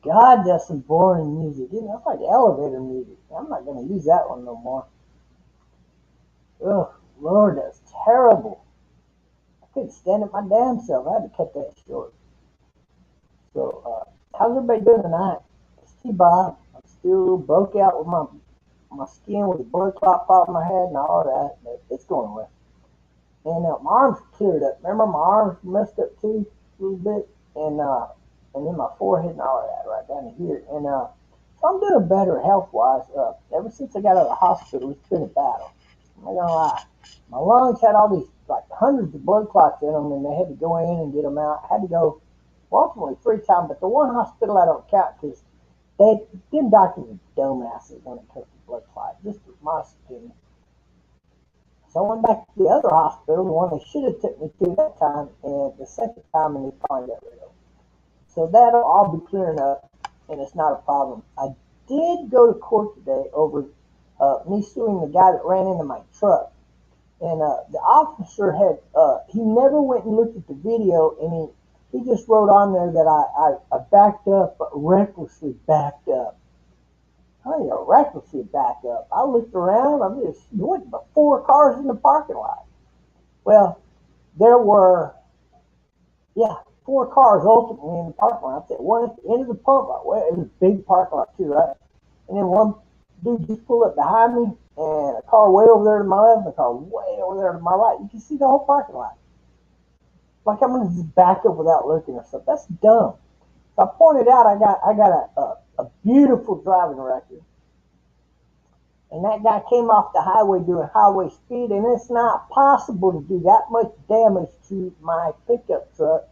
God, that's some boring music. You know, it's like elevator music. I'm not going to use that one no more. Ugh, Lord, that's terrible. I couldn't stand it my damn self. I had to cut that short. So, how's everybody doing tonight? It's TBob. I'm still broke out with my skin with a blood clot popping my head and all that, but it's going away. And my arms cleared up. Remember, my arms messed up too a little bit, and then my forehead and all that right down here. And so I'm doing better health wise. Ever since I got out of the hospital, it's been a battle. I'm not gonna lie. My lungs had all these like hundreds of blood clots in them, and they had to go in and get them out. I had to go ultimately 3 times, but the one hospital I don't count because them doctors are dumbasses when it comes to blood clots. Just my opinion. So I went back to the other hospital, the one they should have took me to that time, and the second time, and they finally got rid of it. So that'll all be clearing up, and it's not a problem. I did go to court today over me suing the guy that ran into my truck. And the officer he never went and looked at the video, and he just wrote on there that I backed up, but recklessly backed up. I ain't gonna recklessly back up. I looked around, there went 4 cars in the parking lot. Well, there were, 4 cars ultimately in the parking lot. One at the end of the pump lot. Well, it was a big parking lot too, right? And then one dude just pulled up behind me, and a car way over there to my left, and a car way over there to my right. You can see the whole parking lot. Like I'm gonna just back up without looking or something. That's dumb. So I pointed out I got a beautiful driving record, and that guy came off the highway doing highway speed, and it's not possible to do that much damage to my pickup truck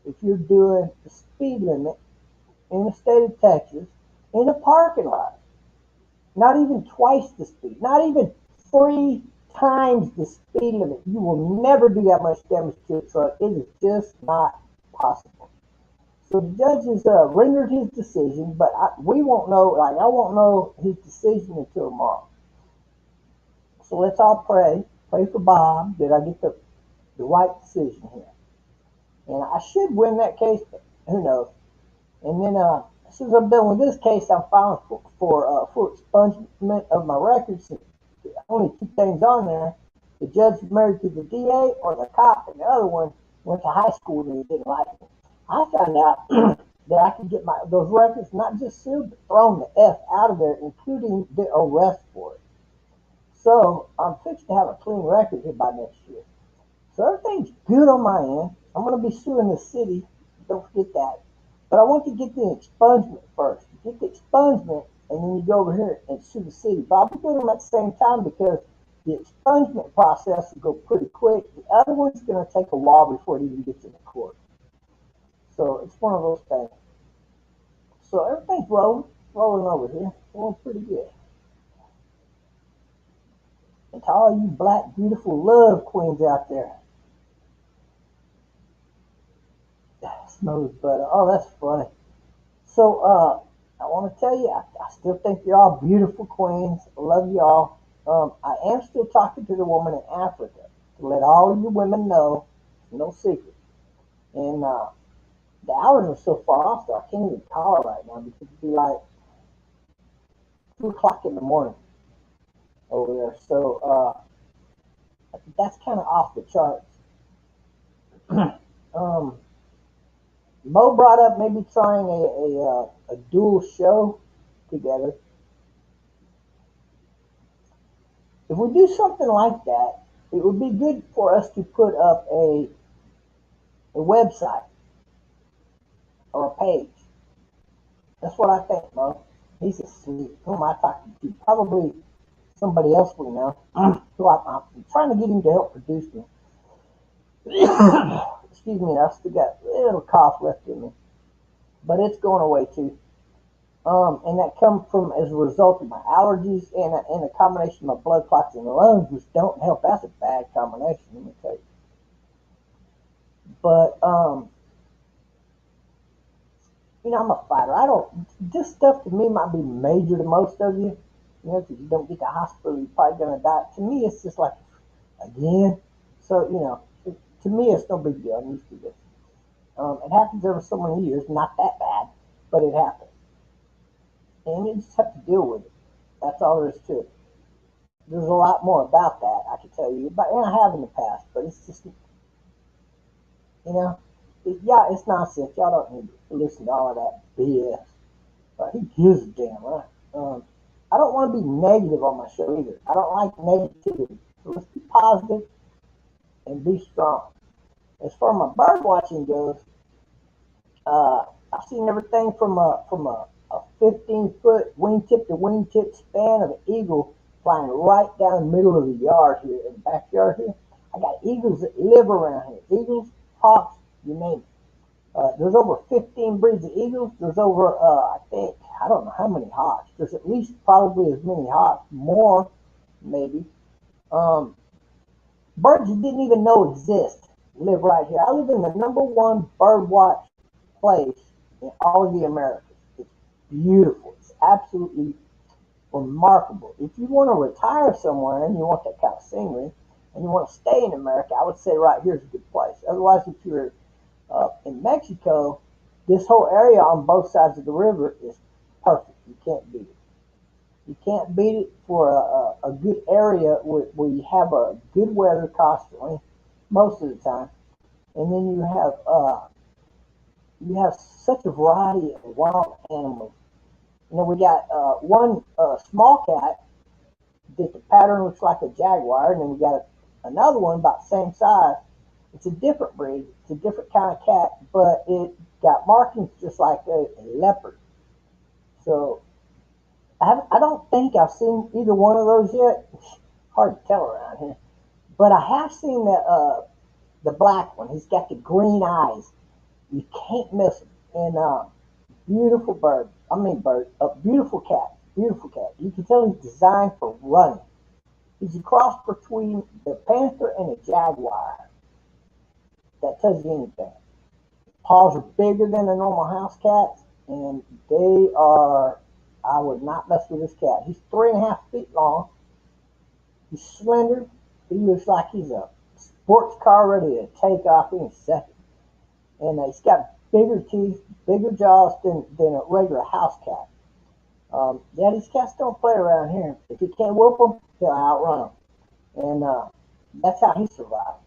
if you're doing the speed limit in the state of Texas in a parking lot. Not even twice the speed, not even 3 times the speed limit. You will never do that much damage to a truck. It is just not possible. So the judge has rendered his decision, but we won't know. Like I won't know his decision until tomorrow. So let's all pray for Bob that I get the right decision here, and I should win that case. But who knows? And then since I'm done with this case, I'm filing for expungement of my records. Only 2 things on there. The judge was married to the DA or the cop, and the other one went to high school and he didn't like me. I found out that I could get those records not just sued, but thrown the F out of there, including the arrest for it. So I'm fixed to have a clean record here by next year. So everything's good on my end. I'm going to be suing the city. Don't forget that. But I want to get the expungement first. You get the expungement, and then you go over here and sue the city. But I'll be doing them at the same time because the expungement process will go pretty quick. The other one's going to take a while before it even gets into court. So it's one of those things. So everything's rolling over here. Rolling pretty good. And to all you black, beautiful love queens out there, smooth butter. Oh, that's funny. So, I want to tell you, I still think you're all beautiful queens. I love you all. I am still talking to the woman in Africa to let all of you women know, no secret. And the hours are so far off, so I can't even call her right now because it'd be like 2 o'clock in the morning over there. So, that's kind of off the charts. um, Mo brought up maybe trying a dual show together. If we do something like that, it would be good for us to put up a website or a page. That's what I think, Mo. He's asleep. Who am I talking to? Probably somebody else we know. Who I'm trying to get him to help produce me. Excuse me, I still got a little cough left in me, but it's going away too. And that comes from as a result of my allergies and a combination of my blood clots in the lungs, which don't help. That's a bad combination, let me tell you. But I'm a fighter. I don't. This stuff to me might be major to most of you. Because you don't get to the hospital, you're probably gonna die. To me, it's just like again. So to me, it's no big deal. I'm used to this. It happens every so many years. Not that bad, but it happens, and you just have to deal with it. That's all there is to it. There's a lot more about that I can tell you, but and I have in the past. But it's just yeah, it's nonsense. Y'all don't need to listen to all of that BS. Who gives a damn, right? I don't want to be negative on my show either. I don't like negativity. So let's be positive and be strong. As far as my bird watching goes, I've seen everything from a 15-foot wingtip to wingtip span of an eagle flying right down the middle of the yard here, in the backyard here. I got eagles that live around here. Eagles, hawks, you name it. There's over 15 breeds of eagles. There's over, I don't know how many hawks. There's at least probably as many hawks, more maybe. Um, Birds you didn't even know exist live right here. I live in the number one bird watch place in all of the Americas. It's beautiful. It's absolutely remarkable. If you want to retire somewhere and you want that kind of scenery and you want to stay in America, I would say right here is a good place. Otherwise, if you're in Mexico, this whole area on both sides of the river is perfect. You can't beat it. You can't beat it for a good area where you have a good weather constantly, most of the time, and then you have such a variety of wild animals We got one small cat that the pattern looks like a jaguar, and then we got another one about the same size. It's a different breed. It's a different kind of cat, but it got markings just like a leopard. So I don't think I've seen either one of those yet. It's hard to tell around here, but I have seen the black one. He's got the green eyes. You can't miss him. And beautiful bird. I mean bird. A beautiful cat. Beautiful cat. You can tell he's designed for running. He's a cross between the panther and a jaguar. That tells you anything. Paws are bigger than a normal house cat, and they are. I would not mess with this cat. He's 3.5 feet long. He's slender. He looks like he's a sports car ready to take off any second. And he's got bigger teeth, bigger jaws than a regular house cat. Yeah, these cats don't play around here. If you can't whoop them, he'll outrun them. And that's how he survived.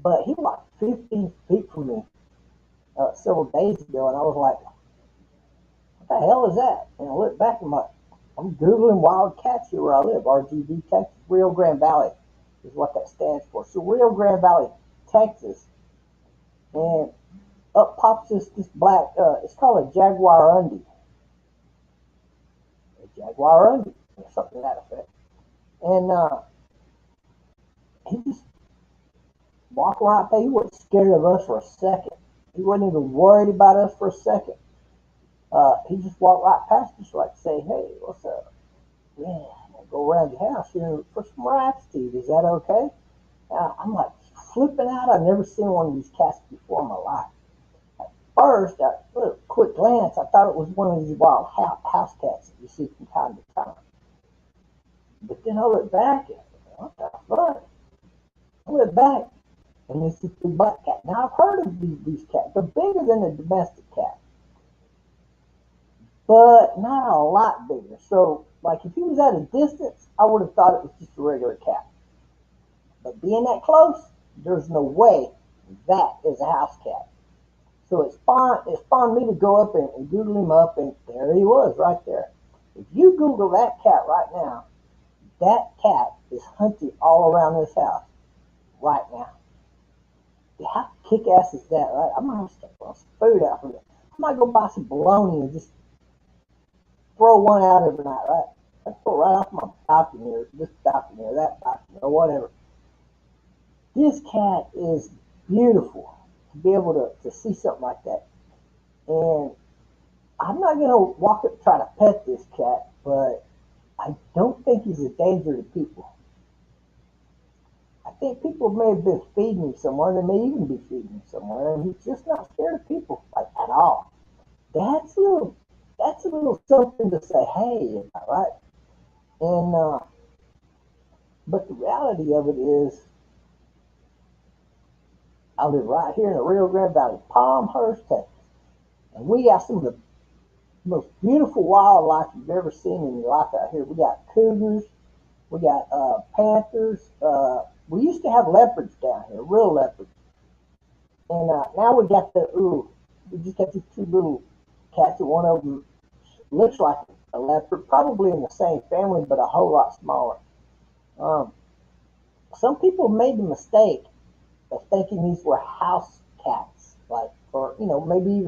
But he was like 15 feet from me several days ago, and I was like, what the hell is that? And I looked back and I'm Googling wild cats here where I live, RGV, Texas, Rio Grande Valley is what that stands for. So Rio Grande Valley, Texas, and up pops this black, it's called a jaguarundi, or something to that effect. And he just walked around there. He wasn't scared of us for a second. He wasn't even worried about us for a second. He just walked right past us like to say, hey, what's up? Yeah, I'll go around your house here for some rats to eat. Is that okay? I'm like flipping out. I've never seen one of these cats before in my life. First, at a quick glance, I thought it was one of these wild house cats that you see from time to time. But then I looked back and what the fuck? I looked back and it's a big black cat. Now I've heard of these cats. They're bigger than a domestic cat, but not a lot bigger. So, like if he was at a distance, I would have thought it was just a regular cat. But being that close, there's no way that is a house cat. So it spawned me to go up and Google him up, and there he was right there. If you Google that cat right now, that cat is hunting all around this house right now. How kick ass is that, right? I'm gonna have to start some food out for that. I might go buy some bologna and just throw one out every night, right? I throw it right off my balcony or this balcony or that balcony or whatever. This cat is beautiful to be able to see something like that. And I'm not gonna walk up and try to pet this cat, but I don't think he's a danger to people. I think people may have been feeding him somewhere. They may even be feeding him somewhere, and he's just not scared of people like at all. That's a little, that's a little something to say, hey, right? And but the reality of it is, I live right here in the Rio Grande Valley, Palmhurst, Texas, and we got some of the most beautiful wildlife you've ever seen in your life out here. We got cougars, we got panthers. We used to have leopards down here, real leopards, and now we got we just got these two little cats. And one of them looks like a leopard, probably in the same family, but a whole lot smaller. Um, some people made the mistake of thinking these were house cats, like, or maybe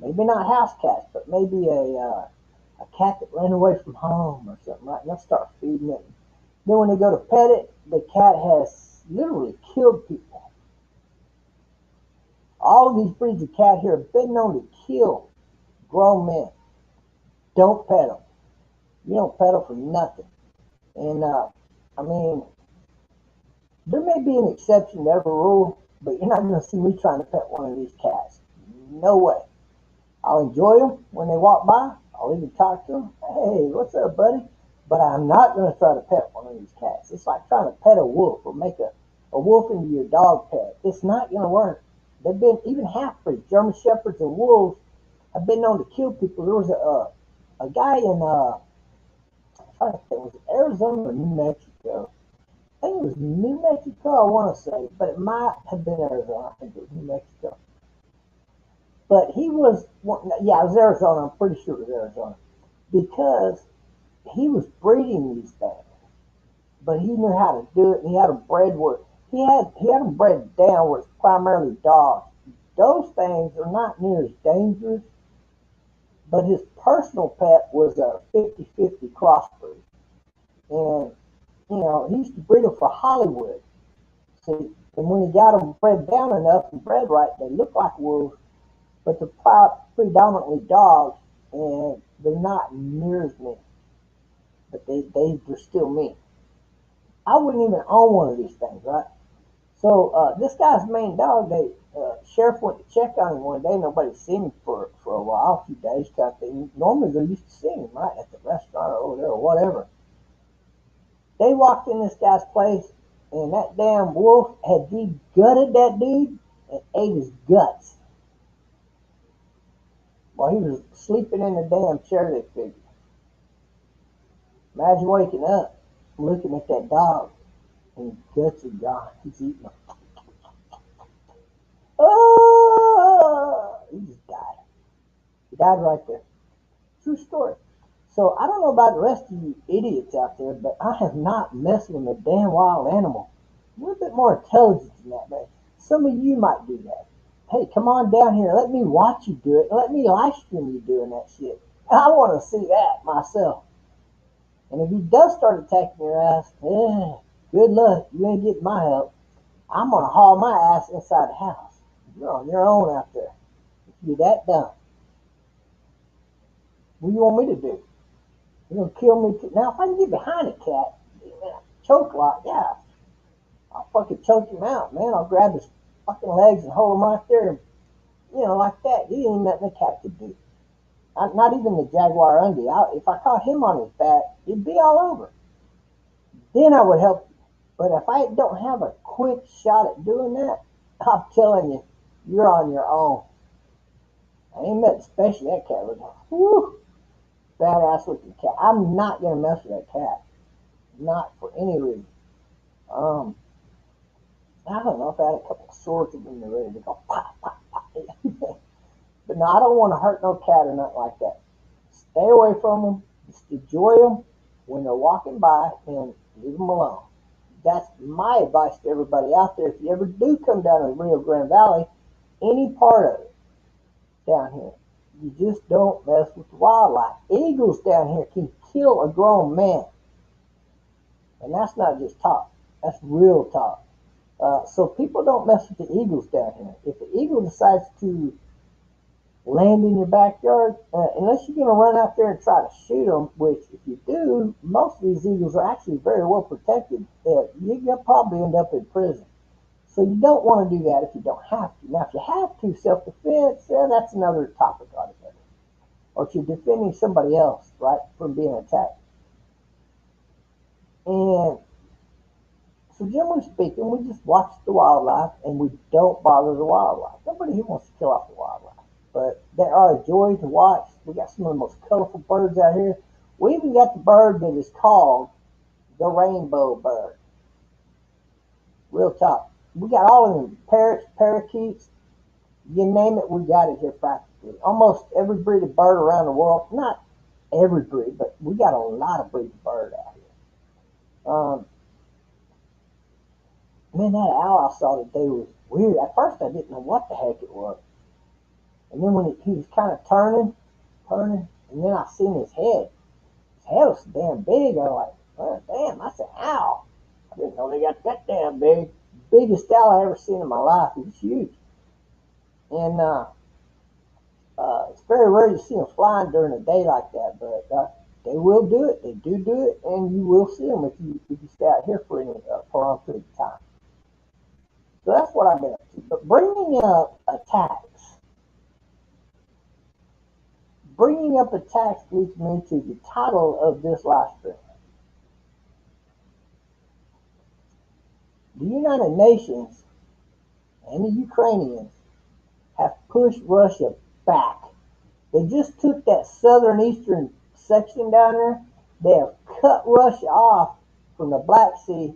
not house cats, but maybe a cat that ran away from home or something, right? And they'll start feeding it. Then when they go to pet it, the cat has literally killed people. All of these breeds of cat here have been known to kill grown men. Don't pet them. You don't pet them for nothing. And I mean, there may be an exception to every rule, but you're not going to see me trying to pet one of these cats. No way. I'll enjoy them when they walk by. I'll even talk to them. Hey, what's up, buddy? But I'm not going to try to pet one of these cats. It's like trying to pet a wolf or make a wolf into your dog pet. It's not going to work. They've been, even half-breeds, German Shepherds and wolves, have been known to kill people. There was a guy in, I'm trying to think, was it Arizona or New Mexico? I think it was New Mexico, I want to say, but it might have been Arizona. I think it was New Mexico. But he was, yeah, it was Arizona. I'm pretty sure it was Arizona. because he was breeding these things, but he knew how to do it. And he had them bred where he had them bred down where it's primarily dogs. Those things are not near as dangerous, but his personal pet was a 50-50 crossbreed. And, he used to breed them for Hollywood. See, and when he got them bred down enough and bred right, they look like wolves, but they're predominantly dogs, and they're not near as mean, but they're still mean. I wouldn't even own one of these things, right? So this guy's main dog, sheriff went to check on him one day. Nobody seen him for a while, a few days, kind of thing. Normally they're used to seeing him, right, at the restaurant or over there or whatever. They walked in this guy's place, and that damn wolf had gutted that dude and ate his guts while he was sleeping in the damn chair. They figured. Imagine waking up, looking at that dog, and his guts are gone. He's eating them. Oh, he just died. He died right there. True story. So I don't know about the rest of you idiots out there, but I have not messed with a damn wild animal. A little bit more intelligence than that, man. Some of you might do that. Hey, come on down here. Let me watch you do it. Let me live stream you doing that shit. I want to see that myself. And if he does start attacking your ass, good luck. You ain't getting my help. I'm going to haul my ass inside the house. You're on your own out there. If you're that dumb. What do you want me to do? You're going to kill me too? Now, if I can get behind a cat, choke lock, yeah. I'll fucking choke him out, man. I'll grab his fucking legs and hold him right there, like that. He ain't nothing a cat could do. Not even the Jaguar Undy. If I caught him on his back, he'd be all over. Then I would help you. But if I don't have a quick shot at doing that, I'm telling you, you're on your own. I ain't met especially that cat was whew, badass looking cat. I'm not gonna mess with that cat. Not for any reason. I don't know if I had a couple of swords of them ready to go pop, pop, pop. But no, I don't want to hurt no cat or nothing like that. Stay away from them. Just enjoy them when they're walking by and leave them alone. That's my advice to everybody out there. If you ever do come down to the Rio Grande Valley, any part of it down here, you just don't mess with the wildlife. Eagles down here can kill a grown man. And that's not just talk. That's real talk. So people don't mess with the eagles down here. If the eagle decides to land in your backyard, unless you're going to run out there and try to shoot them, which if you do, most of these eagles are actually very well protected. You'll probably end up in prison. So you don't want to do that if you don't have to. Now, if you have to, self-defense, that's another topic altogether. Or if you're defending somebody else, right, from being attacked. And so generally speaking, we just watch the wildlife and we don't bother the wildlife. Nobody here wants to kill off the wildlife. But they are a joy to watch. We got some of the most colorful birds out here. We even got the bird that is called the rainbow bird. Real talk. We got all of them. Parrots, parakeets, you name it, we got it here practically. Almost every breed of bird around the world. Not every breed, but we got a lot of breeds of bird out here. Man, that owl I saw today was weird. At first I didn't know what the heck it was. And then when he was kind of turning, and then I seen his head. His head was damn big. I was like, oh, damn, that's an owl. I didn't know they got that damn big. Biggest owl I ever seen in my life. He was huge. And it's very rare to see them flying during the day like that, but they will do it. They do it, and you will see them if you stay out here for any prolonged period of time. So that's what I've been up to. But bringing up attacks leads me to the title of this live stream. The United Nations and the Ukrainians have pushed Russia back. They just took that southern eastern section down there. They have cut Russia off from the Black Sea,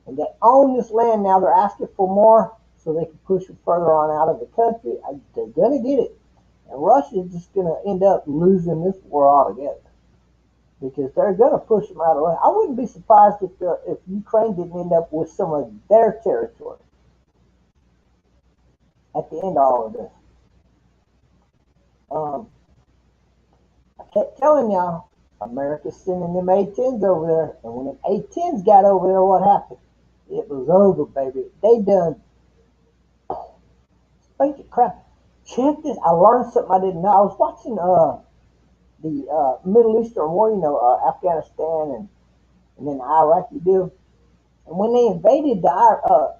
and they own this land now. They're asking for more so they can push it further on out of the country. They're going to get it. And Russia is just going to end up losing this war altogether. because they're going to push them out of Russia. I wouldn't be surprised if Ukraine didn't end up with some of their territory at the end of all of this. Um, I kept telling y'all, America's sending them A-10s over there, and when them A-10s got over there, what happened? It was over, baby. They done spanked the crap. Check this. I learned something I didn't know. I was watching the Middle Eastern War, Afghanistan and then the Iraqi deal. And when they invaded Iraq,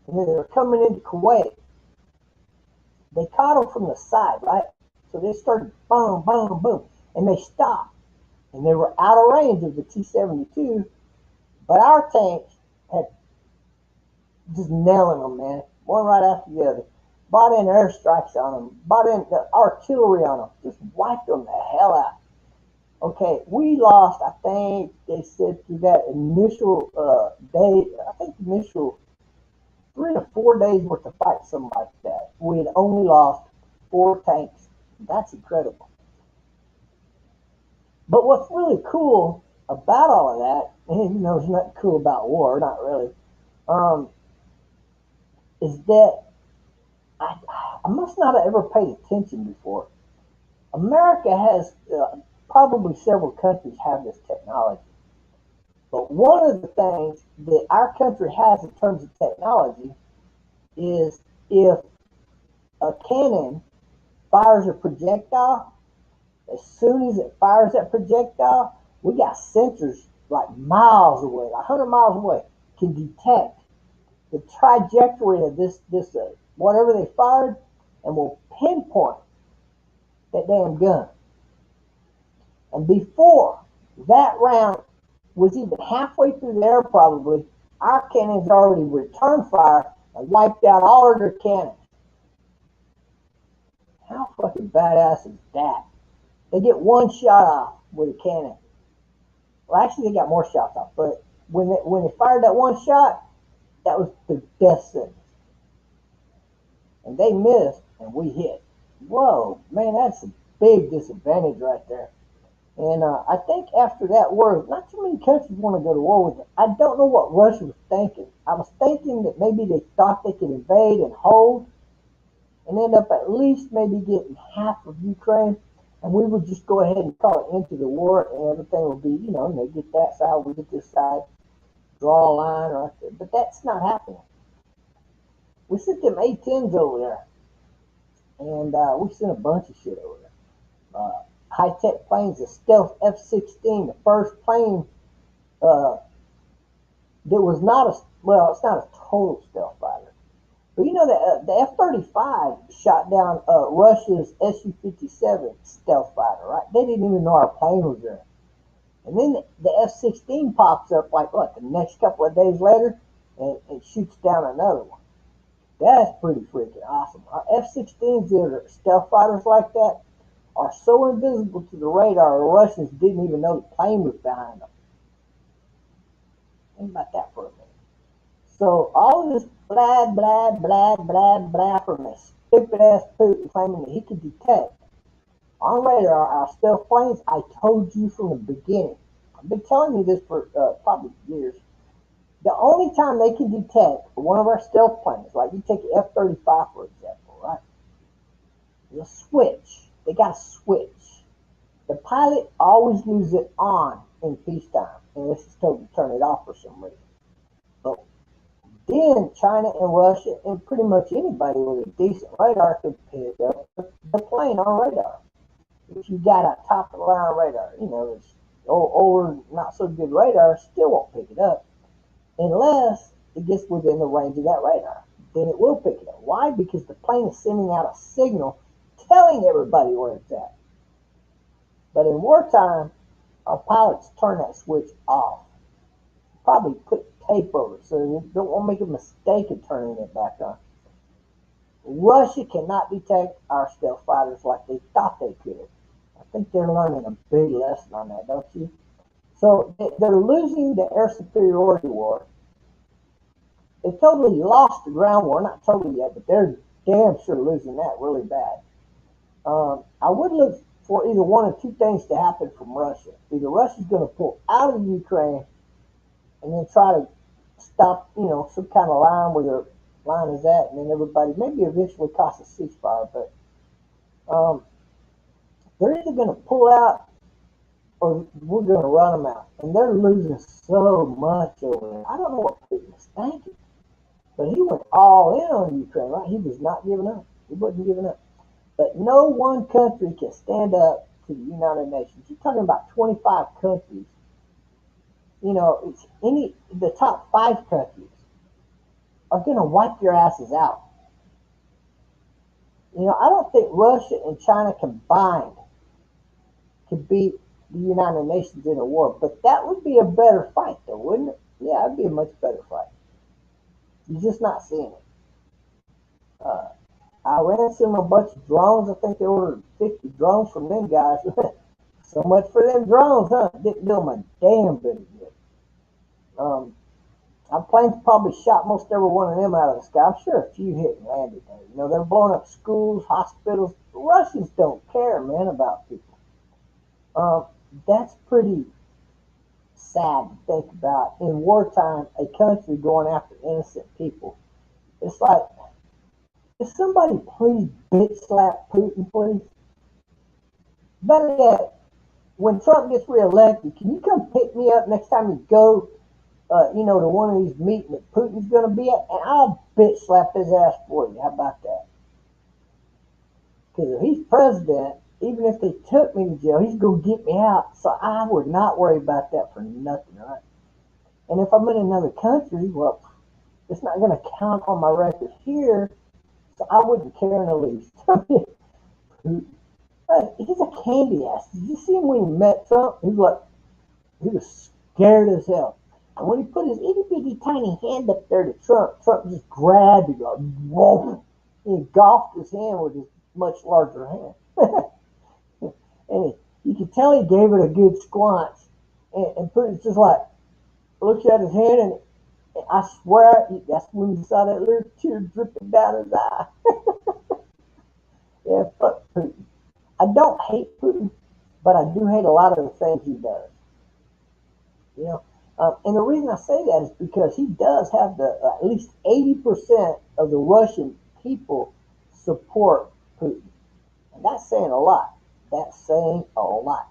and then they were coming into Kuwait, they caught them from the side, right? So they started boom, boom, boom, and they stopped, and they were out of range of the T-72, but our tanks had just nailing them, man, one right after the other. Brought in airstrikes on them, brought in the artillery on them, just wiped them the hell out. Okay, we lost, I think they said through that initial day, I think the initial 3 to 4 days worth of fight, something like that. We had only lost 4 tanks. That's incredible. But what's really cool about all of that, and there's nothing cool about war, not really, is that I must not have ever paid attention before. America has, probably several countries have this technology. But one of the things that our country has in terms of technology is if a cannon fires a projectile, as soon as it fires that projectile, we got sensors like miles away, like 100 miles away, can detect the trajectory of this whatever they fired, and will pinpoint that damn gun. And before that round was even halfway through the air, probably, our cannons already returned fire and wiped out all of their cannons. How fucking badass is that? They get one shot off with a cannon. Well, actually, they got more shots off, but when they fired that one shot, that was the death sentence. And they missed, and we hit. Whoa, man, that's a big disadvantage right there. And I think after that war, not too many countries want to go to war with it. I don't know what Russia was thinking. I was thinking that maybe they thought they could invade and hold and end up at least maybe getting half of Ukraine, and we would just go ahead and call it into the war, and everything would be, they get that side, we get this side, draw a line right there. But that's not happening. We sent them A-10s over there, and we sent a bunch of shit over there. High-tech planes, the stealth F-16, the first plane uh, that was not it's not a total stealth fighter. But the F-35 shot down Russia's Su-57 stealth fighter, right? They didn't even know our plane was there. And then the F-16 pops up the next couple of days later and shoots down another one. That's pretty freaking awesome. Our F-16s that are stealth fighters like that are so invisible to the radar, the Russians didn't even know the plane was behind them. Think about that for a minute. So all of this blah, blah, blah, blah, blah from this stupid ass Putin claiming that he could detect on radar our stealth planes, I told you from the beginning. I've been telling you this for probably years. The only time they can detect one of our stealth planes, like you take the F-35 for example, right? There's a switch. They got a switch. The pilot always leaves it on in peacetime, unless he's told to turn it off for some reason. But then China and Russia and pretty much anybody with a decent radar could pick up the plane on radar. If you got a top of the line radar, it's older, not so good radar, still won't pick it up unless it gets within the range of that radar. Then it will pick it up. Why? Because the plane is sending out a signal telling everybody where it's at. But in wartime, our pilots turn that switch off. Probably put tape over it so you don't want to make a mistake of turning it back on. Russia cannot detect our stealth fighters like they thought they could. I think they're learning a big lesson on that, don't you? So they're losing the air superiority war. They totally lost the ground war, not totally yet, but they're damn sure losing that really bad. I would look for either one of two things to happen from Russia. Either Russia's going to pull out of Ukraine and then try to stop, some kind of line where their line is at, and then everybody maybe eventually cause a ceasefire. But um, they're either going to pull out or we're going to run them out, and they're losing so much over there. I don't know what Putin was thinking, but he went all in on Ukraine, right? He was not giving up. He wasn't giving up. But no one country can stand up to the United Nations. You're talking about 25 countries. It's the top 5 countries are going to wipe your asses out. I don't think Russia and China combined could beat the United Nations in a war, but that would be a better fight, though, wouldn't it? Yeah, it'd be a much better fight. You're just not seeing it. Uh, Iran sent them a bunch of drones. I think they ordered 50 drones from them guys. So much for them drones, huh? Didn't do them a damn bit of good. Our planes probably shot most every one of them out of the sky. I'm sure a few hit and landed there. They're blowing up schools, hospitals. The Russians don't care, man, about people. That's pretty sad to think about. In wartime, a country going after innocent people. It's like, can somebody please bitch slap Putin, please? Better yet, when Trump gets reelected, can you come pick me up next time you go, to one of these meetings that Putin's going to be at, and I'll bitch slap his ass for you. How about that? Because if he's president, even if they took me to jail, he's going to get me out. So I would not worry about that for nothing, right? And if I'm in another country, well, it's not going to count on my record here, so I wouldn't care in the least. He's a candy ass. Did you see him when he met Trump? He was scared as hell. And when he put his itty bitty tiny hand up there to Trump, Trump just grabbed it, like, whoa, and he golfed his hand with his much larger hand. And you could tell he gave it a good squanch. And Putin's just like, looks at his hand, and I swear that's when you saw that little tear dripping down his eye. Yeah, fuck Putin. I don't hate Putin, but I do hate a lot of the things he does. And the reason I say that is because he does have at least 80% of the Russian people support Putin. And that's saying a lot. That's saying a lot.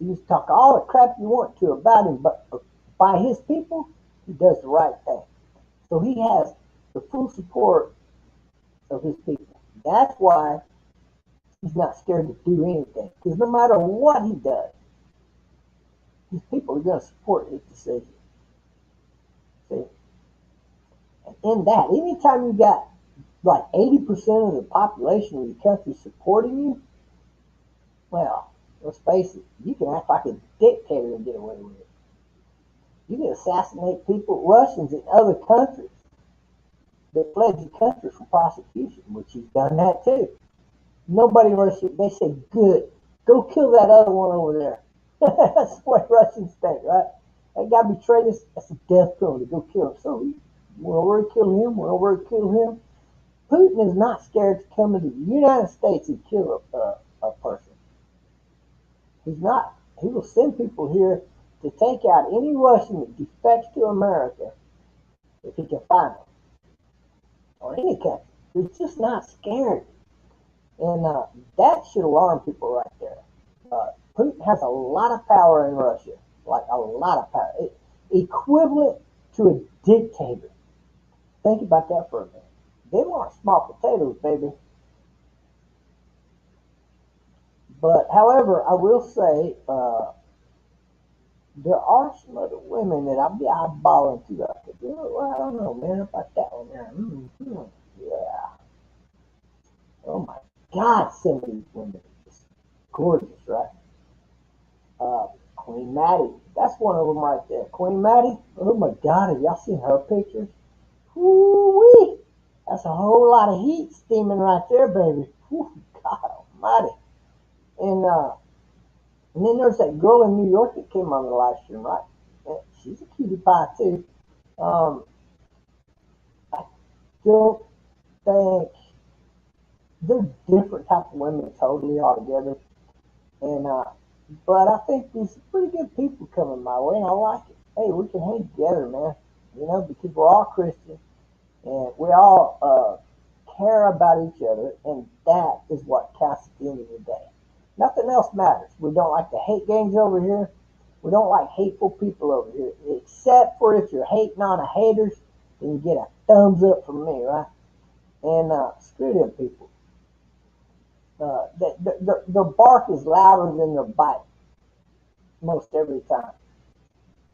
You can talk all the crap you want to about him, but by his people, he does the right thing. So he has the full support of his people. That's why he's not scared to do anything. Because no matter what he does, his people are going to support his decision. See? And in that, anytime you got like 80% of the population of the country supporting you, well, let's face it, you can act like a dictator and get away with it. You can assassinate people, Russians in other countries that fled the country from prosecution, which he's done that too. Nobody in Russia, they say, good, go kill that other one over there. That's what Russians think, right? That guy betrayed us, that's a death penalty, go kill him. So we went over and killed him, went over and killed him. Putin is not scared to come into the United States and kill a person. He's not. He will send people here to take out any Russian that defects to America if he can find them. Or any country. He's just not scared. And that should alarm people right there. Putin has a lot of power in Russia. Like a lot of power. Equivalent to a dictator. Think about that for a minute. They aren't small potatoes, baby. But, however, I will say there are some other women that I'll be eyeballing too. Well, I don't know, man, about that one there. Yeah. Oh my God, some of these women are just gorgeous, right? Queen Maddie, that's one of them right there. Queen Maddie, oh my God, have y'all seen her pictures? Woo-wee! That's a whole lot of heat steaming right there, baby. Whew, God almighty. And then there's that girl in New York that came on the live stream, right? And she's a cutie pie too. I don't think they're different type of women totally altogether. And but I think these pretty good people coming my way, and I like it. Hey, we can hang together, man. You know, because we're all Christian and we all care about each other, and that is what counts at the end of the day. Nothing else matters. We don't like the hate gangs over here. We don't like hateful people over here, except for if you're hating on the haters, then you get a thumbs up from me, right? And screw them people. Their bark is louder than their bite most every time.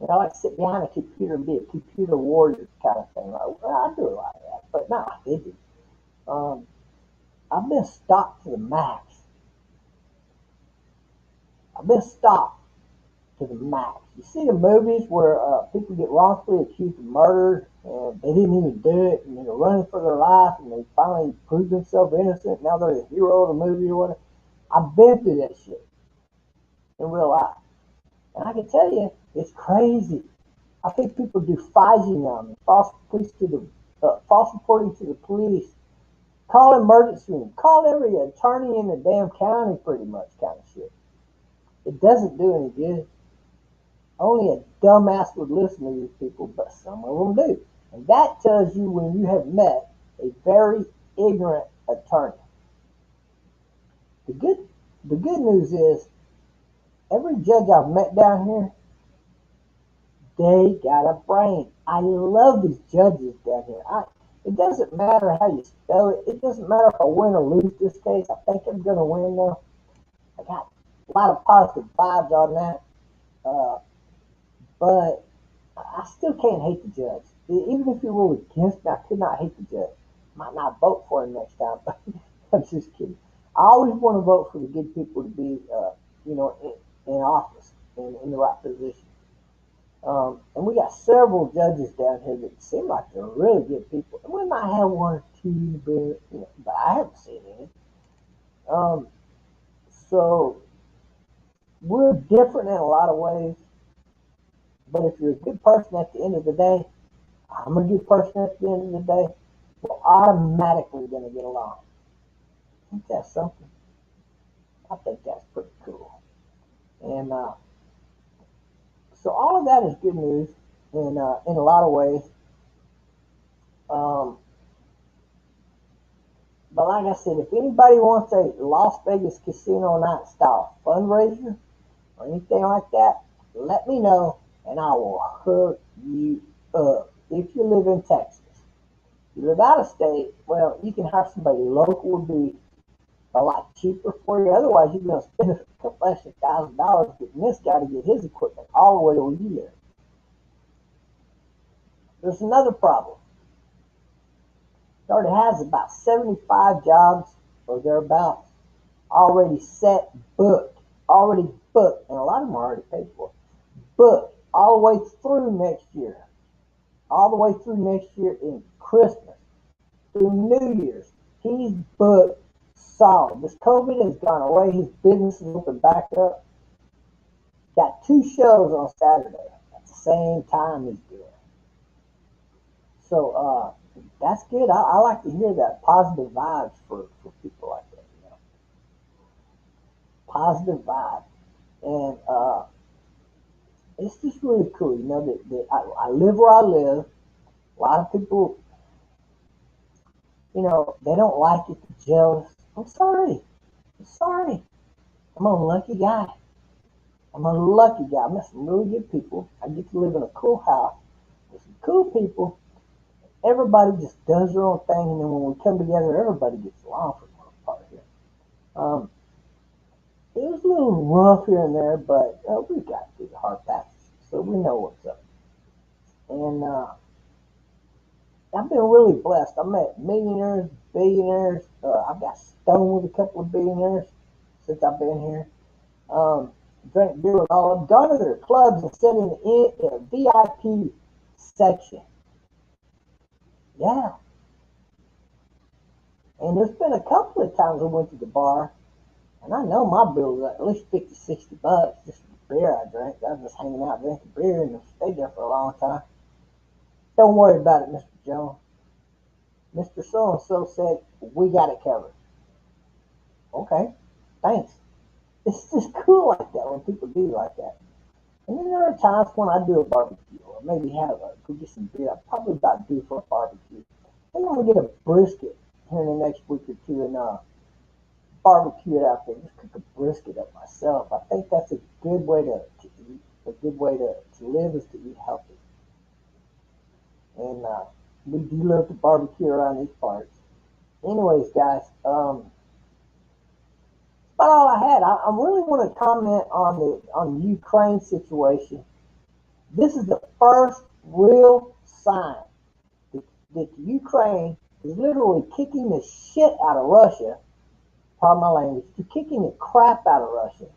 You know, I like to sit behind a computer and be a computer warrior kind of thing. Like, well, I do a lot of that, but not like they do. Um, I've been stopped to the max. I've been stopped to the max. You see the movies where people get wrongfully accused of murder and they didn't even do it and they're running for their life and they finally prove themselves innocent. Now they're the hero of the movie or whatever. I've been through that shit in real life. And I can tell you, it's crazy. I think people do phishing on me, false reporting to the police, call emergency room, call every attorney in the damn county, pretty much kind of shit. It doesn't do any good. Only a dumbass would listen to these people, but some of them do. And that tells you when you have met a very ignorant attorney. The good, the good news is every judge I've met down here, they got a brain. I love these judges down here. It doesn't matter how you spell it. It doesn't matter if I win or lose this case. I think I'm going to win though. I got a lot of positive vibes on that. Uh, but I still can't hate the judge. Even if you ruled against me, I could not hate the judge. Might not vote for him next time, but I'm just kidding. I always want to vote for the good people to be, in office and in the right position. And we got several judges down here that seem like they're really good people. And we might have one or two, but I haven't seen any. Um, so we're different in a lot of ways. But if you're a good person at the end of the day, I'm a good person at the end of the day, we're automatically going to get along. I think that's something. I think that's pretty cool. And so all of that is good news in a lot of ways. Um, but like I said, if anybody wants a Las Vegas casino night style fundraiser or anything like that, let me know and I will hook you up. If you live in Texas, if you live out of state, well, you can hire somebody local to be a lot cheaper for you. Otherwise, you're going to spend a couple extra $1,000 getting this guy to get his equipment all the way to where you live. There's another problem. It already has about 75 jobs or thereabouts already set, already booked, and a lot of them are already paid for. Booked all the way through next year, in Christmas, through New Year's. He's booked solid. This COVID has gone away. His business is open back up. Got 2 shows on Saturday at the same time he's doing. So that's good. I like to hear that positive vibes for people like that. You know, positive vibes, and it's just really cool. You know that I live where I live. A lot of people, they don't like it. They're jealous. I'm sorry. I'm sorry. I'm a lucky guy. I'm a lucky guy. I met some really good people. I get to live in a cool house with some cool people. Everybody just does their own thing, and then when we come together, everybody gets along for the most part here. Um, it was a little rough here and there, but we got through the hard patches, so we know what's up. And I've been really blessed. I met millionaires, billionaires. I've got stoned with a couple of billionaires since I've been here. Um, Drank beer with all of them. Gone to their clubs and sat in the VIP section. Yeah. And there's been a couple of times I went to the bar, and I know my bill was at least 50, $60 just for the beer I drank. I was just hanging out drinking beer and stayed there for a long time. Don't worry about it, Mr. Jones. Mr. So-and-so said, we got it covered. Okay, thanks. It's just cool like that when people do like that. And then there are times when I do a barbecue or maybe go get some beer. I'm probably about due for a barbecue. I think I'm gonna get a brisket here in the next week or two and barbecue it out there. Just cook a brisket up myself. I think that's a good way to eat. A good way to live is to eat healthy. And we do love to barbecue around these parts. Anyways, guys, that's about all I had. I really want to comment on the Ukraine situation. This is the first real sign that, that Ukraine is literally kicking the shit out of Russia. Pardon my language. They're kicking the crap out of Russia.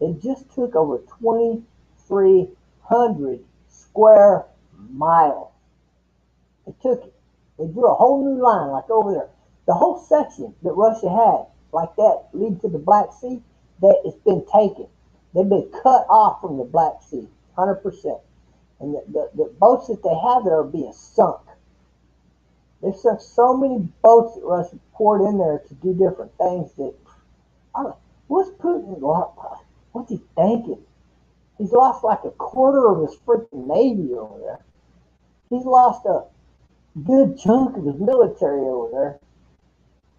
It just took over 2,300 square miles. They took it. They drew a whole new line, like over there. The whole section that Russia had, like that, leading to the Black Sea, that it's been taken. They've been cut off from the Black Sea, 100%. And the boats that they have there are being sunk. They've sunk so many boats that Russia poured in there to do different things that, I don't know, what's Putin, what's he thinking? He's lost like a quarter of his freaking navy over there. He's lost a good chunk of his military over there.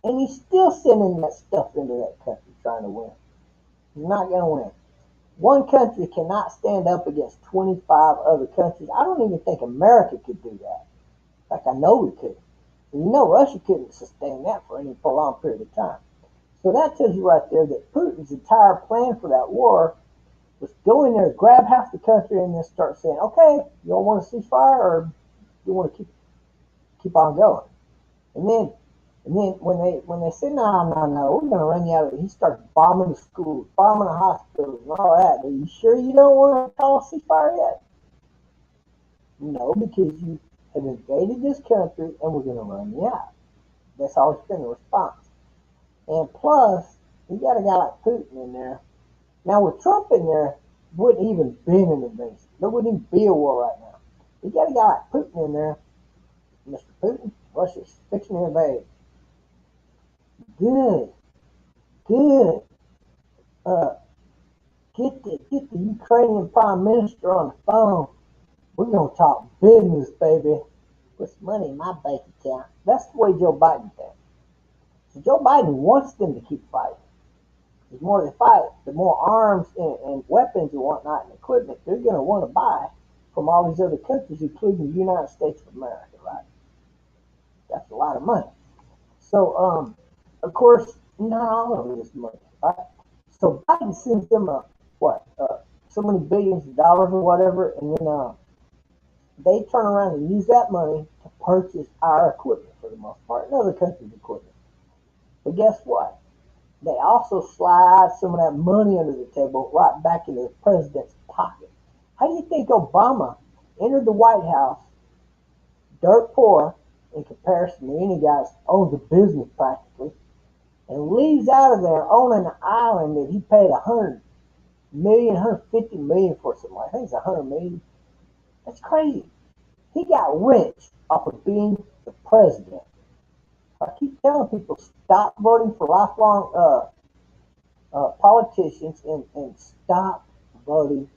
And he's still sending that stuff into that country trying to win. He's not going to win. One country cannot stand up against 25 other countries. I don't even think America could do that. Like, I know we could. And you know Russia couldn't sustain that for any prolonged period of time. So that tells you right there that Putin's entire plan for that war was go in there, grab half the country, and then start saying, okay, you don't want to ceasefire, or you want to keep on going. And then when they said no, we're gonna run you out of it, he starts bombing the schools, bombing the hospitals, and all that. Are you sure you don't want to call a ceasefire yet? No, because you have invaded this country and we're gonna run you out. That's always been the response. And plus, you got a guy like Putin in there. Now with Trump in there, wouldn't even been an invasion. There wouldn't even be a war right now. You got a guy like Putin in there, Mr. Putin. Russia's fixing to invade. Good, good. Uh, get the Ukrainian Prime Minister on the phone. We're gonna talk business, baby. With money in my bank account. That's the way Joe Biden thinks. So Joe Biden wants them to keep fighting. The more they fight, the more arms and weapons and whatnot and equipment they're gonna want to buy from all these other countries, including the United States of America. Right? That's a lot of money. So, of course, not all of it is money, right? So Biden sends them so many billions of dollars or whatever, and then they turn around and use that money to purchase our equipment for the most part, and other countries' equipment. But guess what? They also slide some of that money under the table right back into the president's pocket. How do you think Obama entered the White House dirt poor in comparison to any guy that owns a business practically, and leaves out of there owning an island that he paid 100 million, 150 million for something. I think it's 100 million. That's crazy. He got rich off of being the president. I keep telling people stop voting for lifelong politicians and stop voting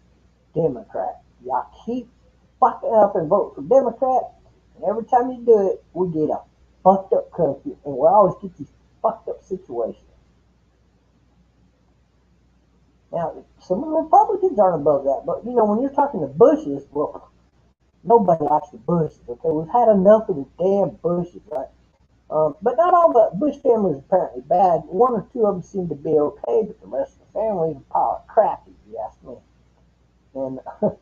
Democrat. Y'all keep fucking up and vote for Democrat, and every time you do it, we get a fucked up country, and we always get these fucked up situations. Now, some of the Republicans aren't above that, but when you're talking to Bushes, well, nobody likes the Bushes. Okay, we've had enough of the damn Bushes, right? But not all the Bush family is apparently bad. One or two of them seem to be okay, but the rest of the family is a pile of crap, if you ask me. And so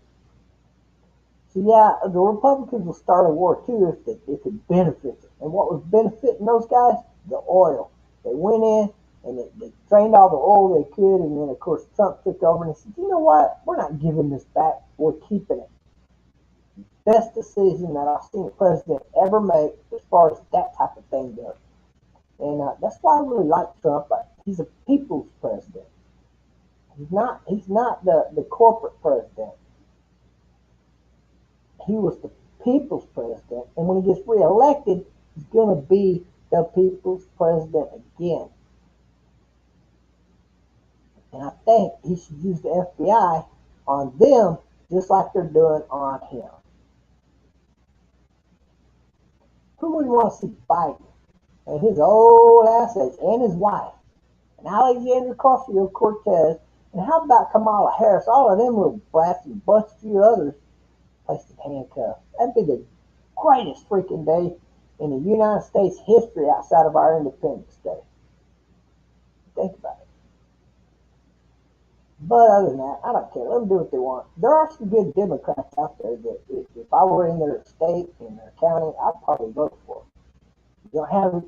yeah, the Republicans will start a war too if it benefits them. And what was benefiting those guys? The oil. They went in and they drained all the oil they could, and then of course Trump took over and he said, you know what? We're not giving this back. We're keeping it. Best decision that I've seen a president ever make as far as that type of thing goes. And that's why I really like Trump. He's a people's president. He's not the corporate president. He was the people's president, and when he gets reelected, he's going to be the people's president again. And I think he should use the FBI on them just like they're doing on him. Who would want to see Biden and his old assets and his wife and Alexander Cortez, and how about Kamala Harris? All of them little brats and a few others placed in handcuffs. That'd be the greatest freaking day in the United States history outside of our Independence Day. Think about it. But other than that, I don't care. Let them do what they want. There are some good Democrats out there that if I were in their state, in their county, I'd probably vote for them. You don't have,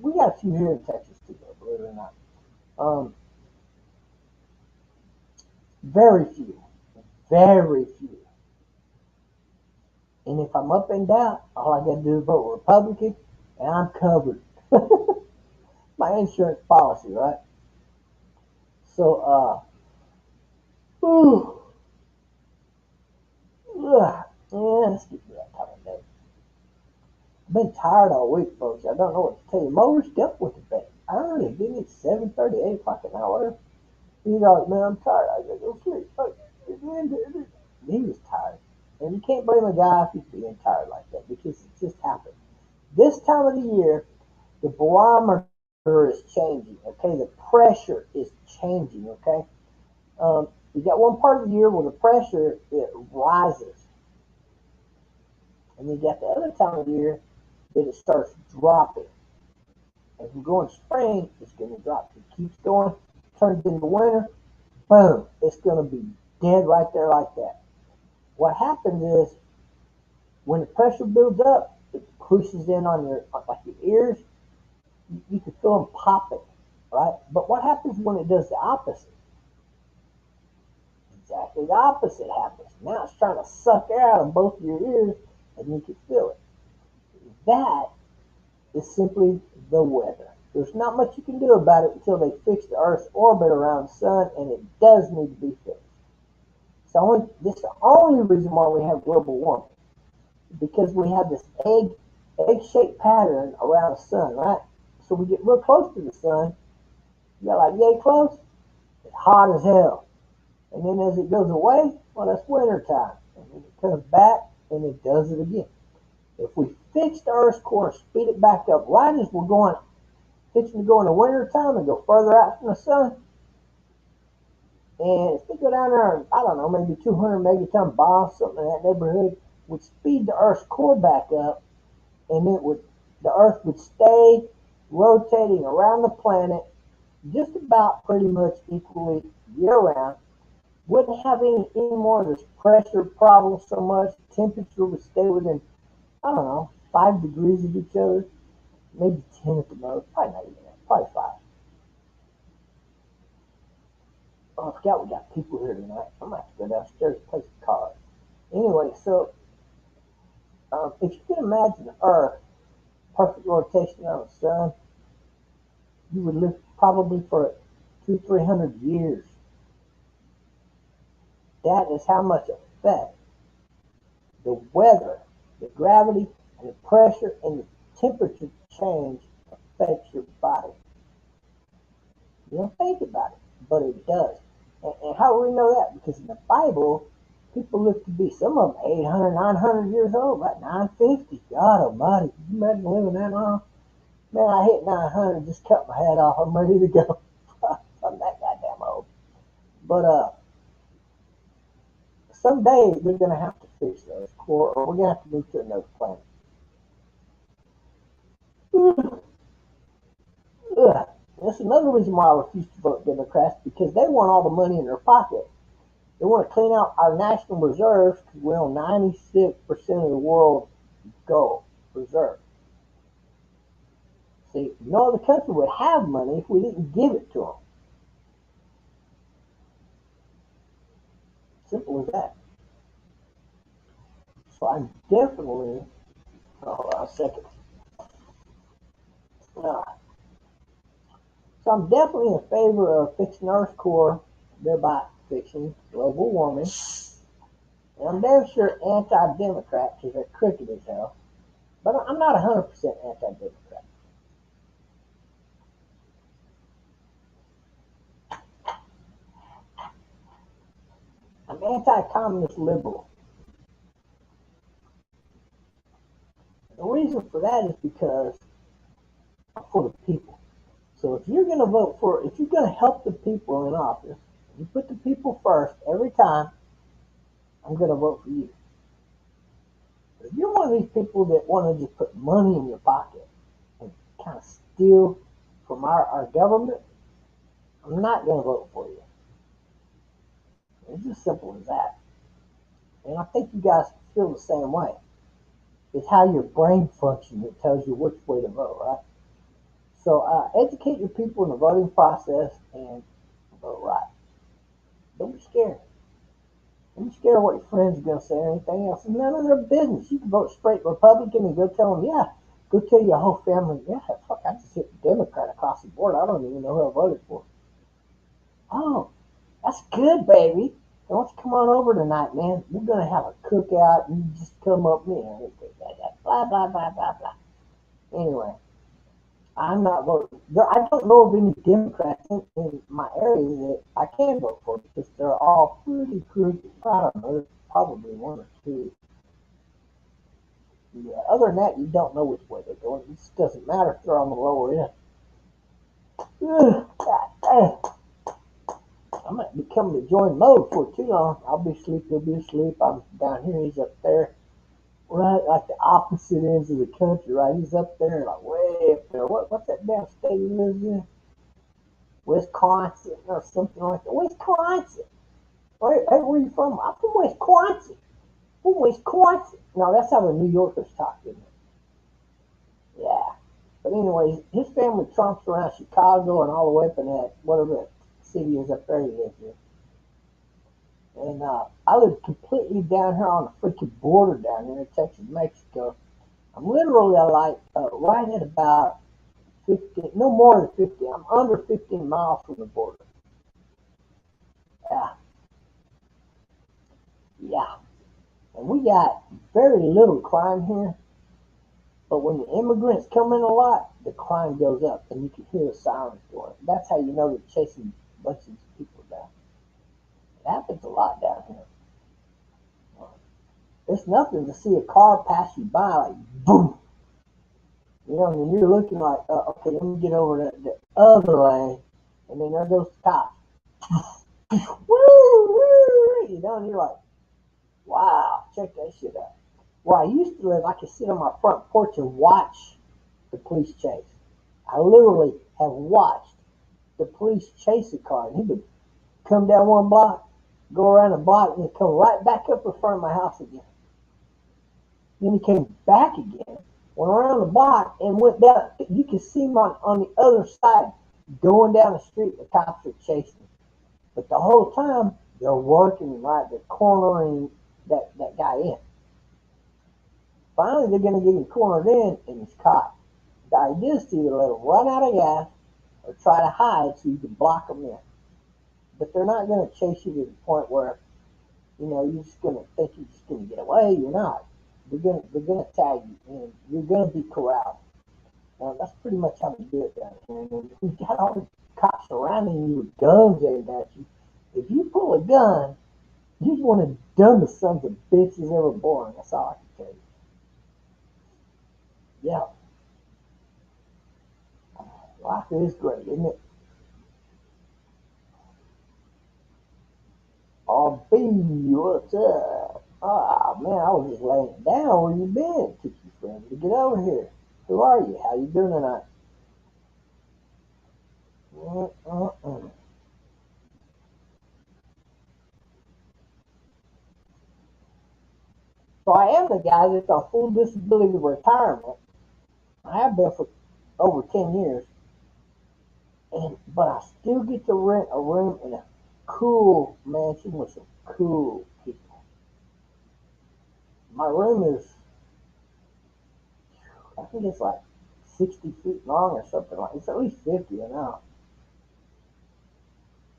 we got a few here in Texas too, though, believe it or not. Very few. Very few. And if I'm up and down, all I got to do is vote Republican, and I'm covered. My insurance policy, right? So, yeah, let's get to that time of day. I've been tired all week, folks. I don't know what to tell you. Mower's up with the bed. I early, didn't it? 7:30, 8 o'clock an hour. He's like, man, I'm tired. I gotta go sleep. He was tired. And you can't blame a guy if he's being tired like that because it just happened. This time of the year, the barometer is changing. Okay, the pressure is changing. Okay, you got one part of the year where the pressure it rises, and you got the other time of the year that it starts dropping. As we go in spring, it's going to drop. It keeps going, turns into winter, boom, it's going to be dead right there like that. What happens is when the pressure builds up, it pushes in on your like your ears. You can feel them popping, right? But what happens when it does the opposite? Exactly the opposite happens. Now it's trying to suck air out of both of your ears, and you can feel it. That is simply the weather. There's not much you can do about it until they fix the Earth's orbit around the sun, and it does need to be fixed. This is the only reason why we have global warming, because we have this egg-shaped pattern around the sun, right? So we get real close to the sun. You got like yay close, it's hot as hell. And then as it goes away, well, that's winter time. And then it comes back and it does it again. If we fix the Earth's core and speed it back up right as we're going, fixing to go into winter time and go further out from the sun, and if they go down there, and, I don't know, maybe 200 megaton bombs, something in that neighborhood, would speed the Earth's core back up, and the Earth would stay rotating around the planet just about pretty much equally year round. Wouldn't have any more of this pressure problem so much. Temperature would stay within, I don't know, 5 degrees of each other, maybe 10 at the most. Probably not even that, probably 5. Oh, I forgot we got people here tonight. I'm going to have to go downstairs and play some cards. Anyway, so if you can imagine Earth, perfect rotation around the sun, you would live probably for 200-300 years. That is how much effect the weather, the gravity, and the pressure and the temperature change affects your body. You don't think about it, but it does. And how do we know that? Because in the Bible, people live to be, some of them 800, 900 years old, about 950. God almighty, can you imagine living that long? Man, I hit 900, just cut my head off. I'm ready to go. I'm that goddamn old. But someday they're going to have to fix those core, or we're going to have to move to another planet. Ugh. That's another reason why I refuse to vote Democrats, because they want all the money in their pocket. They want to clean out our national reserves because we own 96% of the world's gold reserve. See, no other country would have money if we didn't give it to them. Simple as that. So I'm definitely, hold on a second. Uh, so I'm definitely in favor of fixing Earth's core, thereby fixing global warming. And I'm damn sure anti-Democrat because they're crooked as hell. But I'm not 100% anti-Democrat. I'm anti-communist liberal. The reason for that is because I'm for the people. So if you're going to vote for, if you're going to help the people in office, you put the people first every time, I'm going to vote for you. If you're one of these people that want to just put money in your pocket and kind of steal from our government, I'm not going to vote for you. It's as simple as that. And I think you guys feel the same way. It's how your brain functions that tells you which way to vote, right? So educate your people in the voting process and vote right. Don't be scared. Don't be scared of what your friends are going to say or anything else. It's none of their business. You can vote straight Republican and go tell them, yeah, go tell your whole family, yeah, fuck, I just hit Democrat across the board. I don't even know who I voted for. Oh, that's good, baby. Now, let's come on over tonight, man. We're going to have a cookout. You just come up, man. Blah, blah, blah, blah, blah. Anyway, I'm not voting. I don't know of any Democrats in my area that I can vote for because they're all pretty crooked. I don't know. There's probably one or two. Yeah, other than that, you don't know which way they're going. It just doesn't matter if they're on the lower end. I might be coming to join Mo for too long. I'll be asleep. He'll be asleep. I'm down here. He's up there. Right, like the opposite ends of the country, right? He's up there, like way up there. What's that damn state he lives in? Wisconsin or something like that. Wisconsin. Where are you from? I'm from Wisconsin. From Wisconsin. No, that's how the New Yorkers talk, isn't it? Yeah. But anyways, his family trumps around Chicago and all the way up in that whatever that city is up there he lives in. And I live completely down here on the freaking border down here in Texas, Mexico. I'm literally like right at about 15, no more than 50. I'm under 15 miles from the border. Yeah, yeah. And we got very little crime here, but when the immigrants come in a lot, the crime goes up, and you can hear the sirens going. That's how you know they're chasing bunches of people down. It happens a lot down here. It's nothing to see a car pass you by like boom. You know, and you're looking like, okay, let me get over the other lane, and then there goes the cop. Woo, woo, you know, and you're like, wow, check that shit out. Where I used to live, I could sit on my front porch and watch the police chase. I literally have watched the police chase a car, and he would come down one block, go around the block, and then come right back up in front of my house again. Then he came back again, went around the block, and went down. You could see him on the other side going down the street. The cops are chasing. But the whole time, they're working right. They're cornering that guy in. Finally, they're going to get him cornered in, and he's caught. The idea is to either let him run out of gas or try to hide so you can block him in. But they're not going to chase you to the point where, you know, you're just going to think you're just going to get away. You're not. They're gonna tag you, and you're going to be corralled. Now, that's pretty much how we do it down here. And you got all the cops surrounding you with guns aimed at you. If you pull a gun, you're one of the dumbest sons of bitches ever born. That's all I can tell you. Yeah, life is great, isn't it? Oh, B, what's up? Ah, man, I was just laying down. Where you been? Took you forever to get over here. Who are you? How you doing tonight? Mm-mm-mm. So I am the guy that's on full disability retirement. I have been for over 10 years, and but I still get to rent a room in a cool mansion with some cool people. My room is, I think it's like 60 feet long or something like. It's at least 50 or now.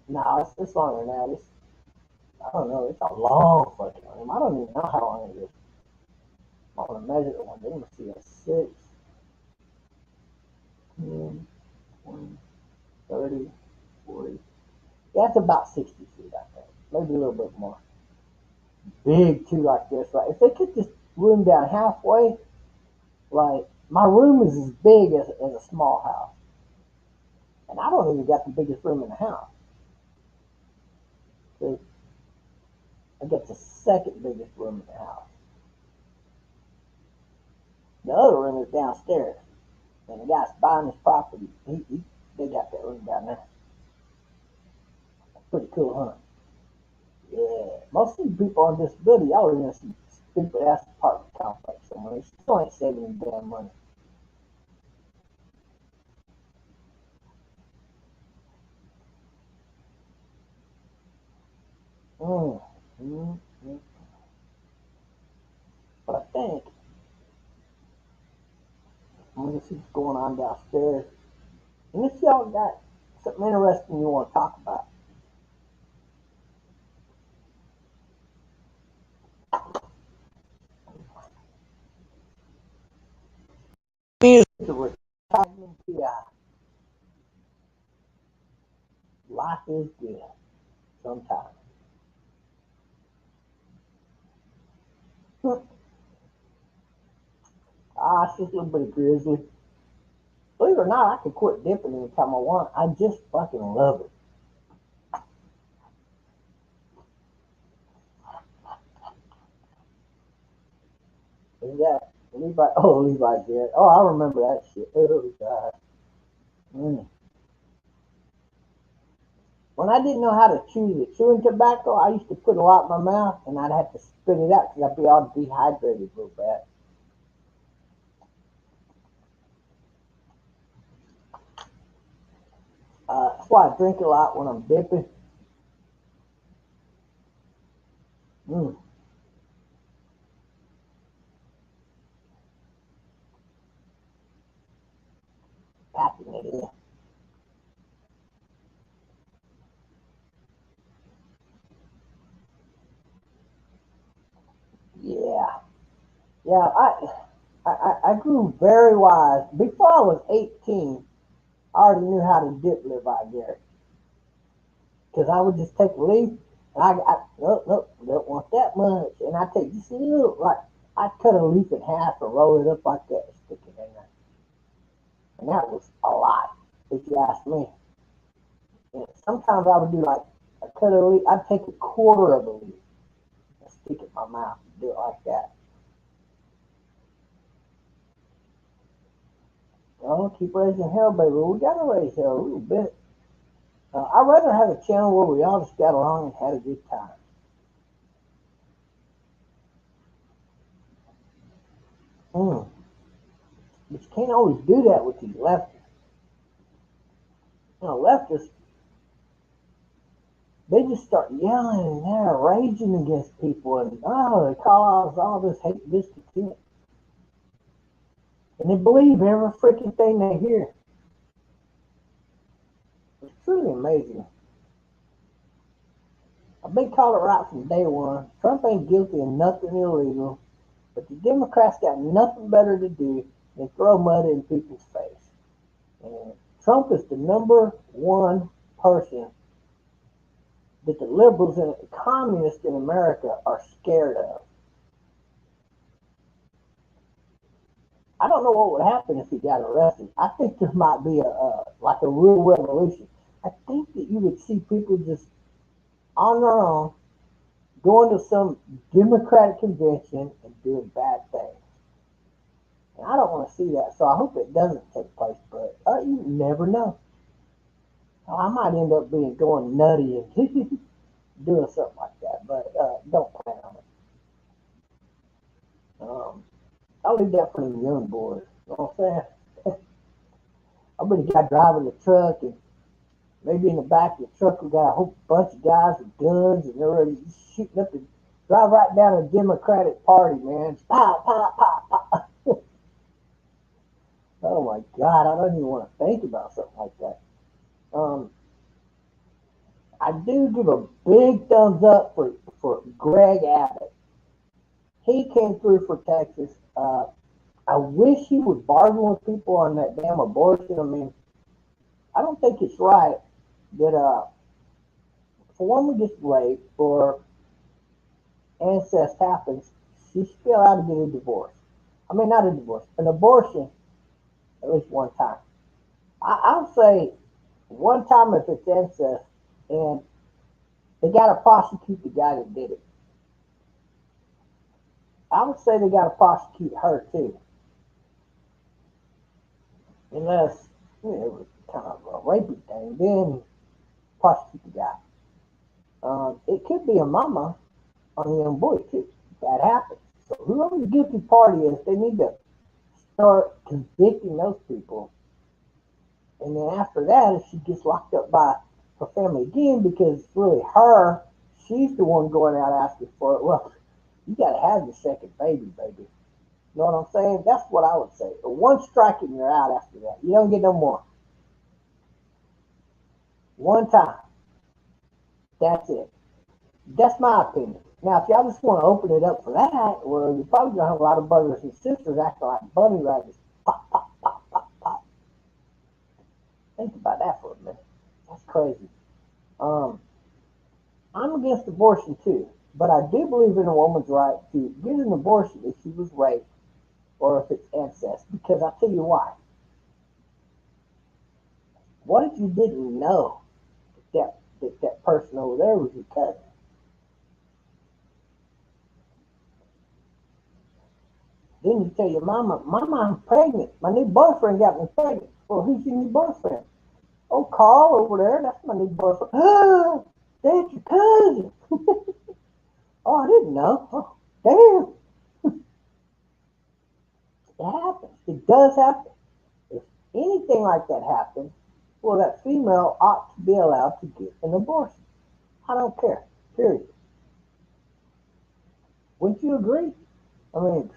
No, it's longer than that. I don't know. It's a long fucking room. I don't even know how long it is. I want to measure it one day. Let me see. That's 6, 10, 20, 30, 40. Yeah, it's about 60 feet, I think. Maybe a little bit more. big too, like this, right? If they took this room down halfway, like my room is as big as a small house, and I don't even got the biggest room in the house. So I got the second biggest room in the house. The other room is downstairs, and the guy's buying this property. They got that room down there. Pretty cool, huh? Yeah. Most of the people on disability, y'all are gonna see stupid ass apartment complex somewhere. It still ain't saving any damn money. Mm. Mm. Mm. But I think I'm gonna see what's going on downstairs. And if y'all got something interesting you want to talk about, music to retirement PI. Life is good sometimes. It's just a little bit of grizzly. Believe it or not, I can quit dipping anytime I want. I just fucking love it. Is that Levi? Oh, Levi's dead. Oh, I remember that shit. Oh, God. Mm. When I didn't know how to chew the chewing tobacco, I used to put a lot in my mouth and I'd have to spit it out because I'd be all dehydrated real bad. That's why I drink a lot when I'm dipping. Mm, packing it in. Yeah. Yeah, I grew very wise. Before I was 18, I already knew how to dip live out there. Because I would just take a leaf, and nope, nope, don't want that much. And I take just a little, like, I'd cut a leaf in half and roll it up like that and stick it in there. And that was a lot, if you ask me. And sometimes I would do like, I cut a leaf, I'd take a quarter of a leaf and stick it in my mouth and do it like that. Oh, keep raising hell, baby. We gotta raise hell a little bit. I'd rather have a channel where we all just got along and had a good time. Mm. But you can't always do that with these leftists. Leftists, they just start yelling and they're raging against people and they cause all this hate, this contempt. And they believe every freaking thing they hear. It's truly amazing. I've been calling it right from day one. Trump ain't guilty of nothing illegal, but the Democrats got nothing better to do than throw mud in people's face. And Trump is the number one person that the liberals and the communists in America are scared of. I don't know what would happen if he got arrested. I think there might be like a real revolution. I think that you would see people just on their own going to some Democratic convention and doing bad things. And I don't want to see that, so I hope it doesn't take place. But you never know. I might end up being going nutty and doing something like that, but don't plan on it. I'll leave that for the young boys. You know what I'm saying? I'll be the guy driving the truck, and maybe in the back of the truck we got a whole bunch of guys with guns, and they're ready shooting up and drive right down a Democratic Party, man. Pow, pow, pow, pow. Oh my God, I don't even want to think about something like that. Um, I do give a big thumbs up for Greg Abbott. He came through for Texas. I wish he would bargain with people on that damn abortion. I mean, I don't think it's right that for one we just wait for incest happens, she's still allowed to get a divorce. I mean, not a divorce, an abortion at least one time. I'll say one time if it's incest, and they got to prosecute the guy that did it. I would say they got to prosecute her too, unless it was kind of a rapey thing. Then prosecute the guy. It could be a mama on the young boy too. That happens. So whoever the guilty party is, they need to start convicting those people. And then after that, if she gets locked up by her family again because it's really her, she's the one going out asking for it. Well, you got to have your second baby, baby. You know what I'm saying? That's what I would say. One strike and you're out after that. You don't get no more. One time. That's it. That's my opinion. Now, if y'all just want to open it up for that, well, you're probably going to have a lot of brothers and sisters acting like bunny rabbits. Pop, pop, pop, pop, pop. Think about that for a minute. That's crazy. Um, I'm against abortion too, but I do believe in a woman's right to get an abortion if she was raped or if it's incest. Because I tell you why. What if you didn't know that person over there was your cousin? Then you tell your mama, Mama, I'm pregnant. My new boyfriend got me pregnant. Well, who's your new boyfriend? Oh, Carl over there. That's my new boyfriend. Oh, that's your cousin. Oh, I didn't know. Oh, damn. It happens. It does happen. If anything like that happens, well, that female ought to be allowed to get an abortion. I don't care. Period. Wouldn't you agree? I mean,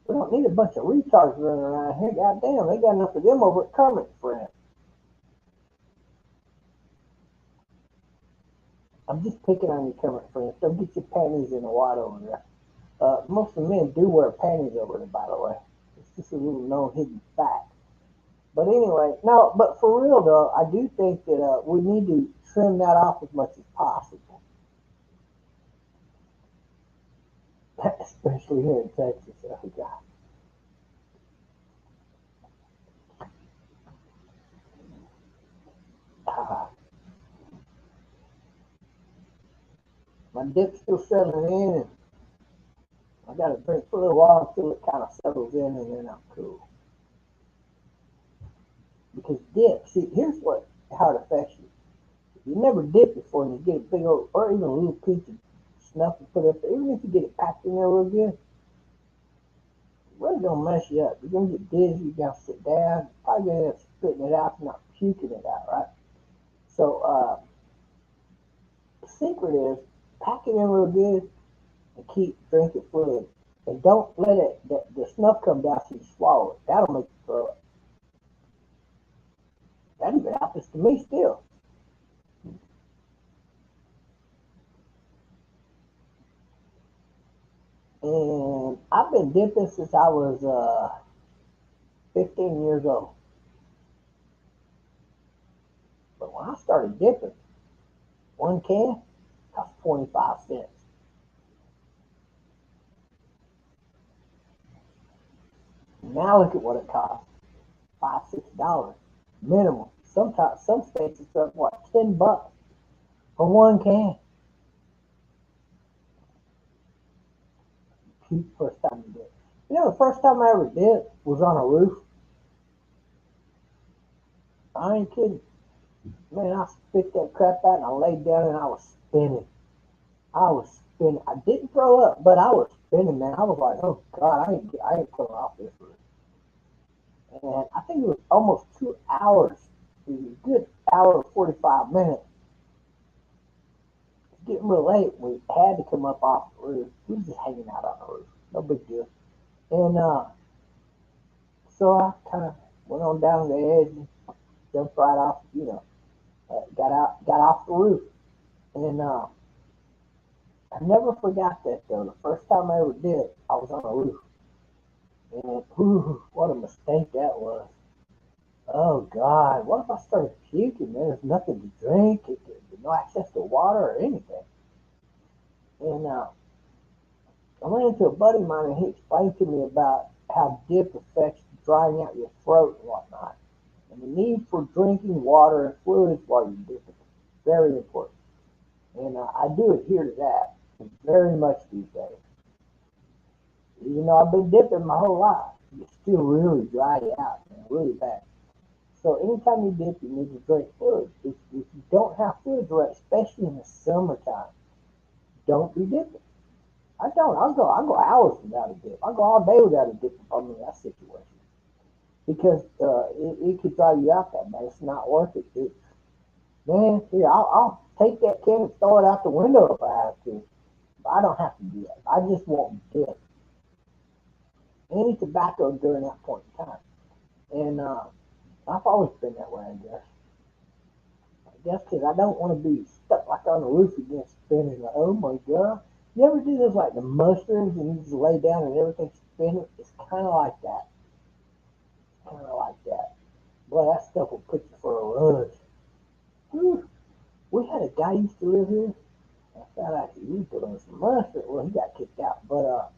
we don't need a bunch of retards running around here. Goddamn, they got enough of them over at Kermit Friend. I'm just picking on you, Kermit Friend. Don't get your panties in a wad over there. Most of the men do wear panties over there, by the way. It's just a little known hidden fact. But anyway, no, but for real though, I do think that we need to trim that off as much as possible, especially here in Texas. Oh God. Ah, my dip's still settling in, and I got to drink for a little while until it kind of settles in, and then I'm cool. Because dip, see, here's what how it affects you. If you never dip before and you get a big old, or even a little piece of snuff to put up there, even if you get it packed in there real good, really gonna mess you up. You're gonna get dizzy. You're gonna sit down. You're probably gonna end up spitting it out, not puking it out, right? So the secret is pack it in real good and keep drinking fluid. And don't let the snuff come down so you swallow it. That'll make you throw up. That even happens to me still. And I've been dipping since I was 15 years old. But when I started dipping, one can cost 25 cents. Now look at what it costs. $5, $6 minimum. Sometimes some states it's up what $10 for one can. First time you did. You know, the first time I ever did was on a roof. I ain't kidding. Man, I spit that crap out and I laid down and I was spinning. I was spinning. I didn't throw up, but I was spinning, man. I was like, oh God, I ain't coming off this roof. And I think it was almost 2 hours. It was a good hour and 45 minutes. It's getting real late. We had to come up off the roof. We were just hanging out on the roof. No big deal. And so I kind of went on down the edge and jumped right off, got off the roof. And I never forgot that though. The first time I ever did it, I was on a roof. And whew, what a mistake that was. Oh God, what if I started puking? There's nothing to drink, no access to water or anything. And ran into a buddy of mine and he explained to me about how dip affects drying out your throat and whatnot. And the need for drinking water and fluids while you're dipping. Very important. And I do adhere to that very much these days. Even though I've been dipping my whole life, it still really dry you out, man, really bad. So anytime you dip, you need to drink fluids. If you don't have fluids, right, especially in the summertime, don't be dipping. I don't. I'll go hours without a dip. I'll go all day without a dip if I'm in that situation because it could dry you out that bad. It's not worth it. Man, here I'll take that can and throw it out the window if I have to. But I don't have to do that. I just won't dip any tobacco during that point in time. And I've always been that way, I guess. I guess because I don't want to be stuck like on the roof against spinning. Like, oh my god. You ever do those like the mushrooms and you just lay down and everything's spinning? It's kind of like that. Kind of like that. Boy, that stuff will put you for a rush. Whew. We had a guy used to live here. I found out he used to learn some mustard. Well, he got kicked out, but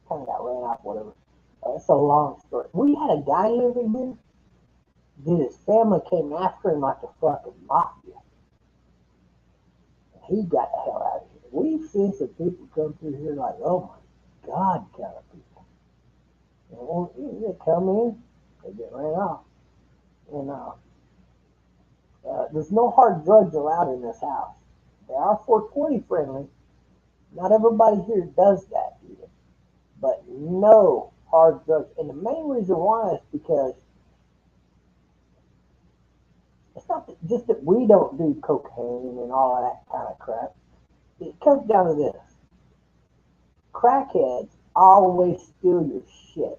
kind of got ran off, whatever. It's a long story. We had a guy living here. Dude, his family came after him like a fucking mafia. He got the hell out of here. We've seen some people come through here like, oh my god, kind of people. And they come in, they get ran off. And there's no hard drugs allowed in this house. They are 420 friendly. Not everybody here does that either. But no hard drugs. And the main reason why is because it's not just that we don't do cocaine and all of that kind of crap. It comes down to this. Crackheads always steal your shit.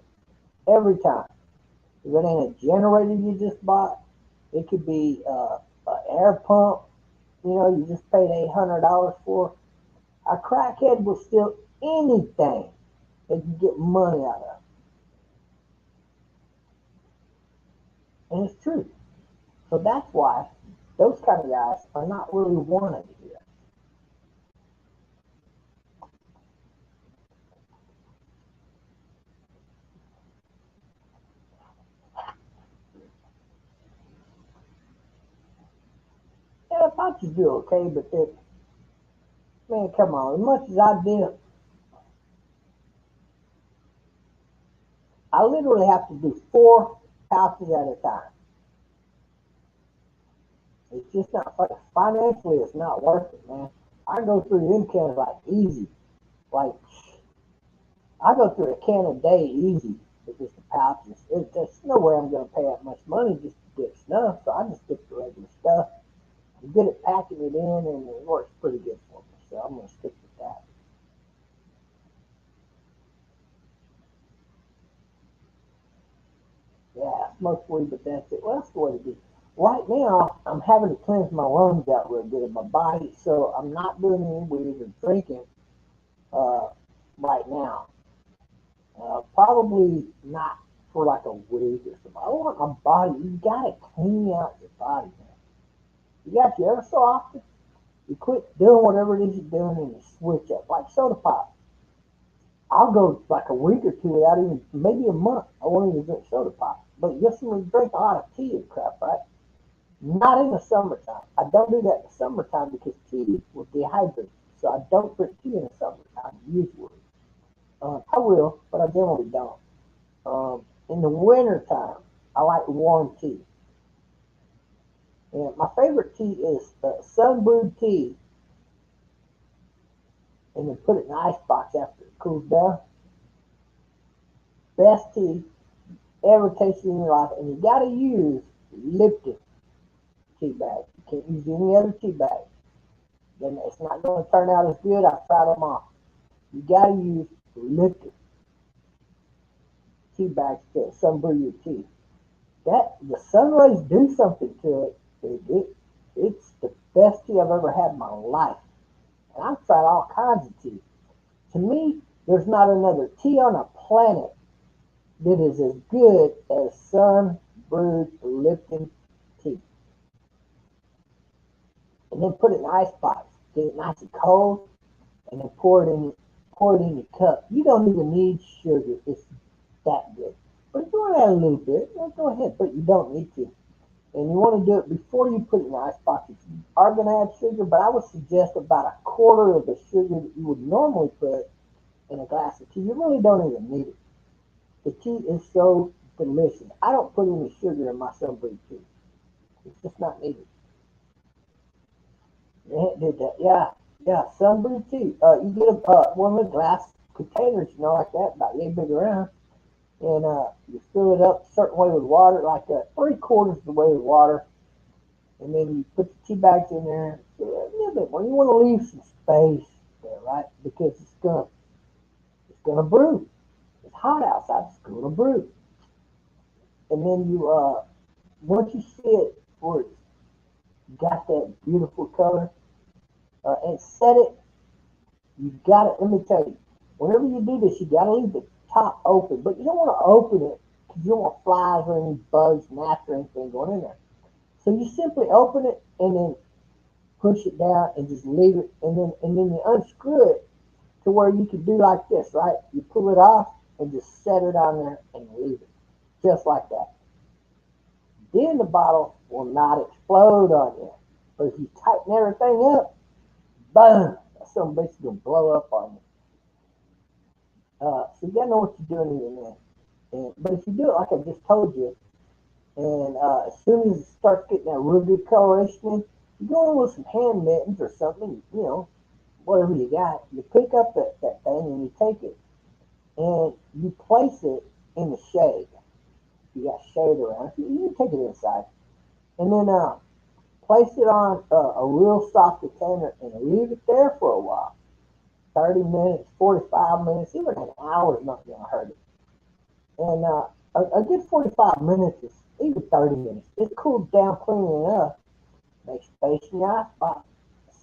Every time. If it ain't a generator you just bought, it could be an air pump, you just paid $800 for. A crackhead will steal anything they can get money out of. And it's true. So that's why those kind of guys are not really wanted here. Yeah, Apaches do okay, but man, come on. As much as I did, I literally have to do 4 pouches at a time. It's just not financially. It's not worth it, man. I go through them cans like easy. Like I go through a can a day easy with just the pouches. There's no way I'm going to pay that much money just to get snuff. So I just stick to regular stuff. I'm good at packing it in, and it works pretty good for me. So I'm going to stick with that. Yeah, smoke weed, but that's it. Well, that's the way to do it. Right now, I'm having to cleanse my lungs out real good in my body, so I'm not doing any weed or drinking uh, right now. Probably not for like a week or something. I want my body. You gotta clean out your body, man. You got to every so often. You quit doing whatever it is you're doing and you switch up. Like soda pop. I'll go like a week or two without even, maybe a month. I won't even drink soda pop. But you'll see me drink a lot of tea and crap, right? Not in the summertime. I don't do that in the summertime because tea will dehydrate. So I don't drink tea in the summertime usually. I will, but I generally don't. In the winter time, I like warm tea. And my favorite tea is sun brewed tea, and then put it in an ice box after it cools down. Best tea ever tasted in your life, and you gotta use Lipton tea bag. You can't use any other tea bag. Then it's not going to turn out as good. I've tried them all. You gotta use Lipton tea bags to sun brew your tea. That the sun rays do something to it. It's the best tea I've ever had in my life. And I've tried all kinds of tea. To me, there's not another tea on a planet that is as good as sun brewed Lipton tea. And then put it in an ice box. Get it nice and cold, and then pour it in pour it in your cup. You don't even need sugar. It's that good. But if you want to add a little bit, go ahead, but you don't need to. And you want to do it before you put it in the icebox. If you are going to add sugar, but I would suggest about a quarter of the sugar that you would normally put in a glass of tea. You really don't even need it. The tea is so delicious. I don't put any sugar in my sunbrew tea. It's just not needed. Aunt did that. Yeah, yeah. Sunbrew tea. You get one of the glass containers, like that, about yay big around, and you fill it up a certain way with water, like 3/4 the way with water, and then you put the tea bags in there. So a little bit more. You want to leave some space there, right? Because it's gonna brew. It's hot outside. It's gonna brew, and then you once you see it where it's got that beautiful color, and set it. You got to. Let me tell you, whenever you do this, you got to leave the top open, but you don't want to open it because you don't want flies or any bugs, gnats, or anything going in there. So you simply open it and then push it down and just leave it, and then you unscrew it to where you can do like this, right? You pull it off and just set it on there and leave it, just like that. Then the bottle will not explode on you. But if you tighten everything up, boom, some bitch is gonna blow up on you. So you gotta know what you're doing in there. But if you do it like I just told you, and as soon as it starts getting that real good coloration in, you go in with some hand mittens or something, whatever you got. You pick up that thing and you take it and you place it in the shade. You got shade around it. You can take it inside, and then place it on a real soft container and leave it there for a while. 30 minutes, 45 minutes, even an hour is not going to hurt it. And a good 45 minutes is even 30 minutes. It cools down clean enough. Make space in your icebox.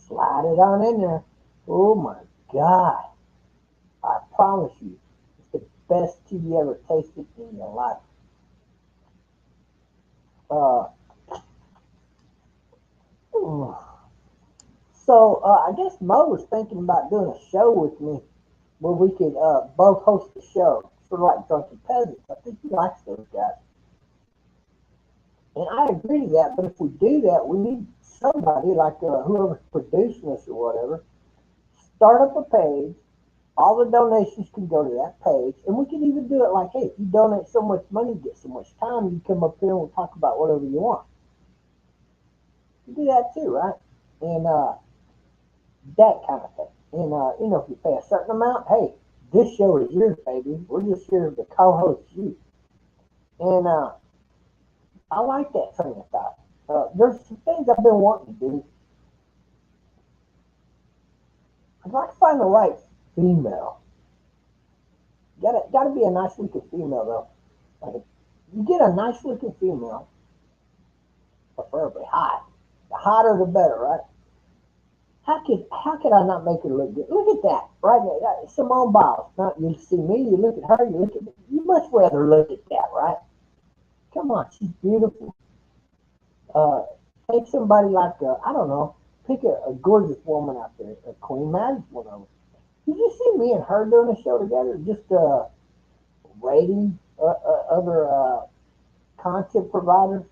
Slide it on in there. Oh my God. I promise you, it's the best tea you ever tasted in your life. Uh, so I guess Mo was thinking about doing a show with me where we could both host the show, sort of like Drunken Peasants. I think he likes those guys. And I agree to that, but if we do that, we need somebody like whoever's producing us or whatever, start up a page. All the donations can go to that page, and we can even do it like, hey, if you donate so much money, you get so much time, you come up here and we'll talk about whatever you want. You do that too, right? And that kind of thing. And if you pay a certain amount, hey, this show is yours, baby. We're just here to co-host you. And I like that train of thought. There's some things I've been wanting to do. I'd like to find the right female. Gotta be a nice looking female though. Like you get a nice looking female, preferably hot. The hotter the better, right? How could I not make her look good? Look at that, right there. Simone Biles. Not you see me, you look at her, you look at me. You much rather look at that, right? Come on, she's beautiful. Uh, take somebody like I don't know, pick a gorgeous woman out there. Queen Maddie's one of them. Did you see me and her doing a show together? Just rating other content providers,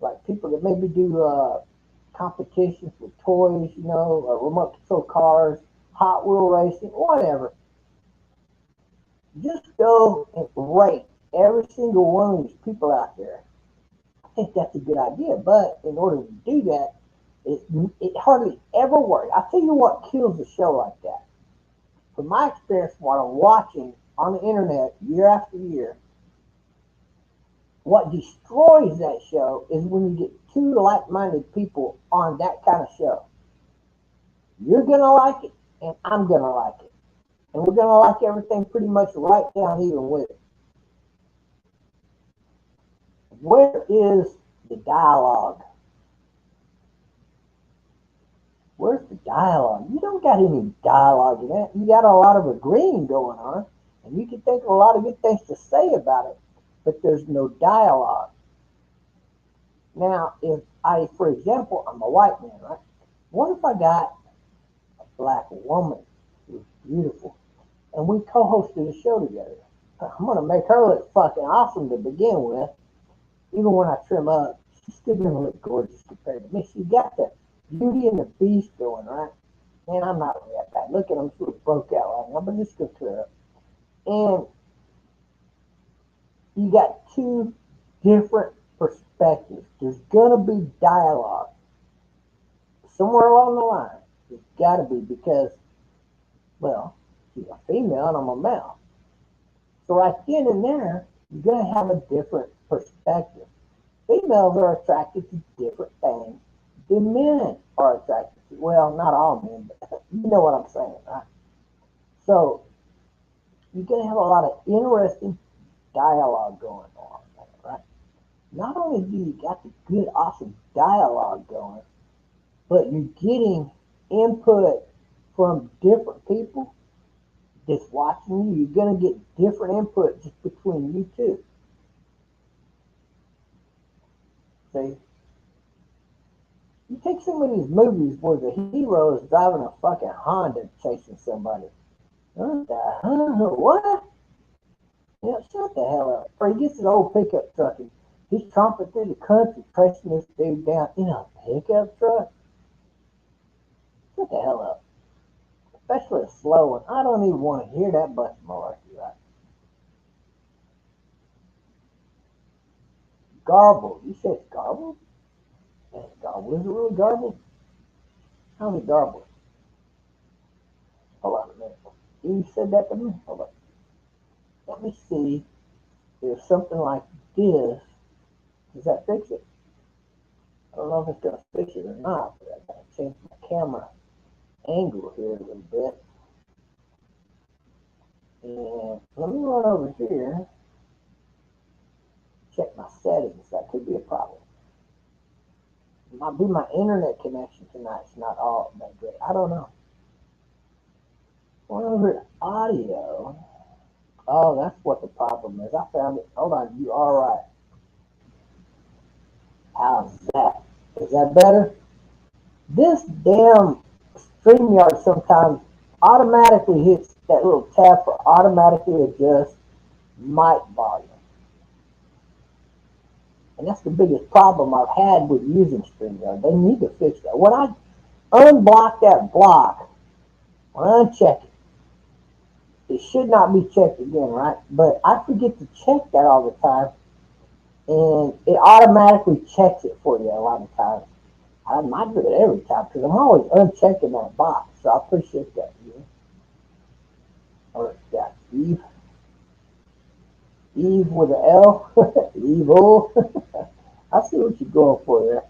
like people that maybe do competitions with toys, remote control cars, Hot Wheel racing, whatever. Just go and rate every single one of these people out there. I think that's a good idea, but in order to do that, it hardly ever works. I tell you what kills a show like that. From my experience, what I'm watching on the internet year after year, what destroys that show is when you get two like-minded people on that kind of show. You're gonna like it, and I'm gonna like it, and we're gonna like everything pretty much right down even with it. Where is the dialogue? Where's the dialogue? You don't got any dialogue in that. You got a lot of agreeing going on, and you can think of a lot of good things to say about it, but there's no dialogue. Now, if for example, I'm a white man, right? What if I got a black woman who's beautiful. And we co-hosted a show together. I'm gonna make her look fucking awesome to begin with. Even when I trim up, she's still gonna look gorgeous compared to me. She's got the beauty and the beast going, right? Man, I'm not really that bad. Look at them sort of broke out right now, but just go clear up. And you got two different perspectives. There's gonna be dialogue somewhere along the line. There's gotta be because, well, she's a female and I'm a male. So right then and there, you're gonna have a different perspective. Females are attracted to different things than men are attracted to. Well, not all men, but you know what I'm saying, right? So you're gonna have a lot of interesting dialogue going on, right? Not only do you got the good, awesome dialogue going, but you're getting input from different people that's watching you. You're gonna get different input just between you two. See, you take some of these movies where the hero is driving a fucking Honda chasing somebody. What the hell? What? Yeah, shut the hell up. Or he gets an old pickup truck and he's tromping through the country, pressing this dude down in a pickup truck. Shut the hell up. Especially a slow one. I don't even want to hear that bunch of malarkey, right? Garbled. You said it's garbled? Man, garbled. Is it really garbled? How's it garbled? Hold on a minute. You said that to me? Hold on. Let me see. There's something like this. Does that fix it? I don't know if it's going to fix it or not, but I got to change my camera angle here a little bit. And let me run over here, check my settings. That could be a problem. It might be my internet connection tonight. It's not all that great. I don't know. Run over to audio. Oh, that's what the problem is. I found it. Hold on. You are right. How's that? Is that better? This damn StreamYard sometimes automatically hits that little tab for automatically adjust mic volume. And that's the biggest problem I've had with using StreamYard. They need to fix that. When I unblock that block, when I uncheck it, it should not be checked again, right? But I forget to check that all the time, and it automatically checks it for you a lot of times. I might do it every time because I'm always unchecking that box, so I appreciate that. You know? Or yeah, Eve with an L, evil. I see what you're going for there.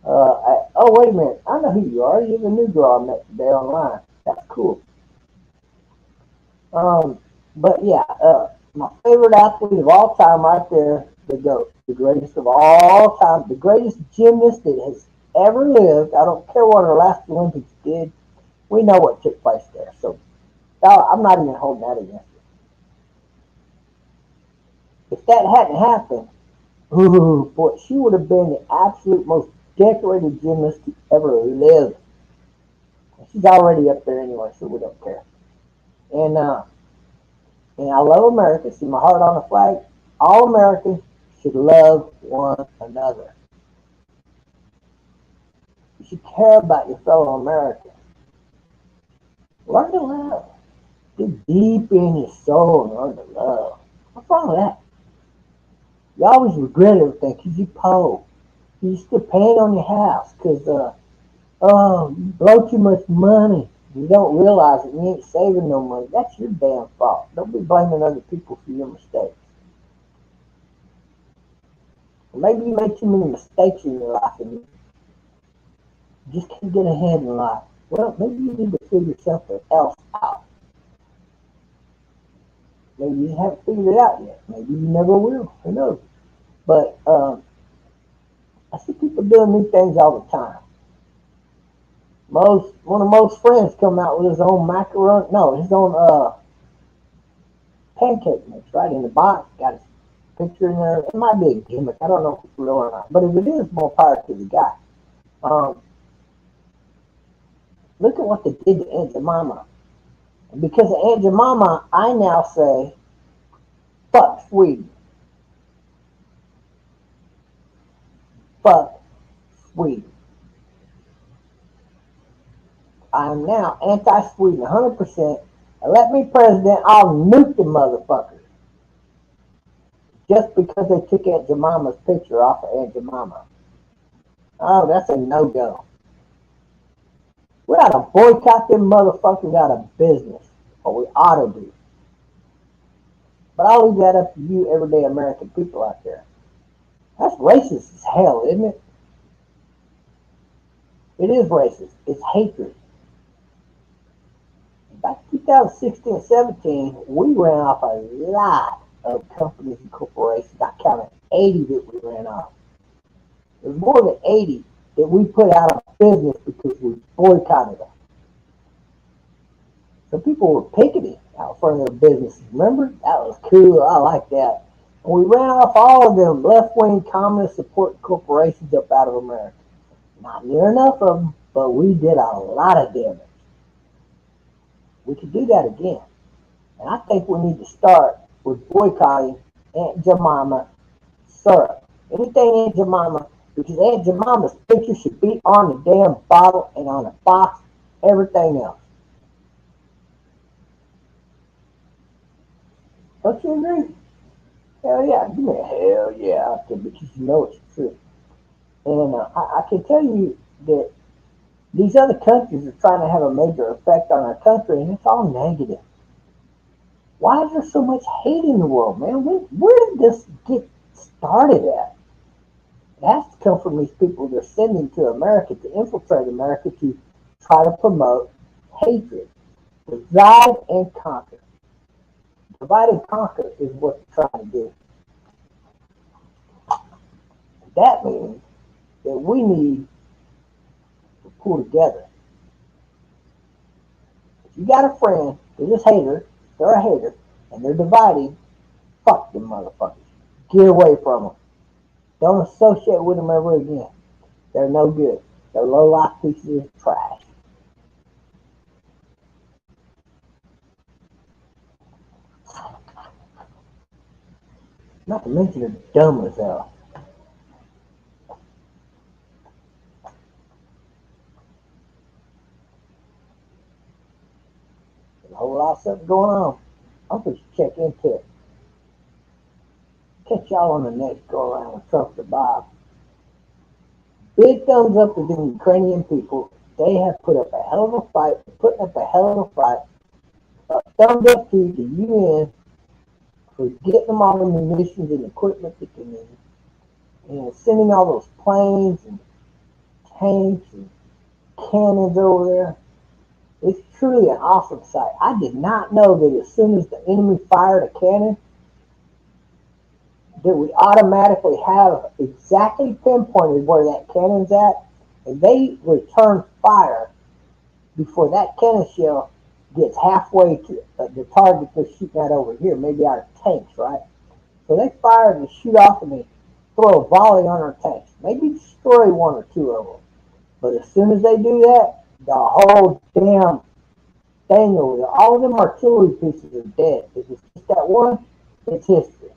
Oh, wait a minute. I know who you are. You're the new girl I met today online. That's cool. Um, but yeah, my favorite athlete of all time, right there, the GOAT, the greatest of all time, the greatest gymnast that has ever lived. I don't care what our last Olympics did. We know what took place there. So I'm not even holding that against her. If that hadn't happened, ooh, boy, she would have been the absolute most decorated gymnast to ever live. She's already up there anyway, so we don't care. And I love America. See my heart on the flag. All Americans should love one another. You should care about your fellow Americans. Learn to love. Dig deep in your soul and learn to love. What's wrong with that? You always regret everything because you poor. You still paying on your house because oh, you blow too much money. You don't realize it. You ain't saving no money. That's your damn fault. Don't be blaming other people for your mistakes. Or maybe you made too many mistakes in your life and you just can't get ahead in life. Well, maybe you need to figure something else out. Maybe you haven't figured it out yet. Maybe you never will. Who knows? But I see people doing new things all the time. One of most friends come out with his own macaroni, no, his own pancake mix right in the box. Got his picture in there. It might be a gimmick. I don't know if it's real or not. But if it is, more power to the guy. Um, Look at what they did to Aunt Jemima. And because of Aunt Jemima, I now say, fuck Sweden. Fuck Sweden. I am now anti-Sweden 100%. And let me president, I'll nuke the motherfuckers. Just because they took Aunt Jemima's picture off of Aunt Jemima. Oh, that's a no-go. We ought to boycott them motherfuckers out of business. Or we ought to do. But I'll leave that up to you everyday American people out there. That's racist as hell, isn't it? It is racist. It's hatred. Back in 2016 and 17, we ran off a lot of companies and corporations. I counted 80 that we ran off. There's more than 80 that we put out of business because we boycotted them. So people were picketing out front of their businesses. Remember? That was cool. I like that. And we ran off all of them left-wing communist supporting corporations up out of America. Not near enough of them, but we did a lot of damage. We could do that again. And I think we need to start with boycotting Aunt Jemima syrup. Anything Aunt Jemima, because Aunt Jemima's picture should be on the damn bottle and on the box, everything else. Don't you agree? Hell yeah, give me a hell yeah, because you know it's true. And I can tell you that these other countries are trying to have a major effect on our country, and it's all negative. Why is there so much hate in the world, man? Where did this get started at? It has to come from these people they're sending to America to infiltrate America to try to promote hatred. Divide and conquer. Divide and conquer is what they're trying to do. That means that we need to pull together. If you got a friend who's a hater, they're a hater, and they're dividing, fuck them motherfuckers. Get away from them. Don't associate with them ever again. They're no good. They're low-life pieces of trash. Not to mention they're dumb as hell. There's a whole lot of stuff going on. I'm supposed to check into it. Catch y'all on the next go around with Trump TBob. Big thumbs up to the Ukrainian people. They have put up a hell of a fight. Putting up a hell of a fight. Thumbs up to the UN for getting them all the munitions and equipment that they need. And sending all those planes and tanks and cannons over there. It's truly an awesome sight. I did not know that as soon as the enemy fired a cannon, that we automatically have exactly pinpointed where that cannon's at, and they return fire before that cannon shell gets halfway to the target they're shooting at over here, maybe our tanks, right? So they fire and shoot off and they throw a volley on our tanks. Maybe destroy one or two of them. But as soon as they do that, the whole damn thing over there, all of them artillery pieces are dead. If it's just that one, it's history.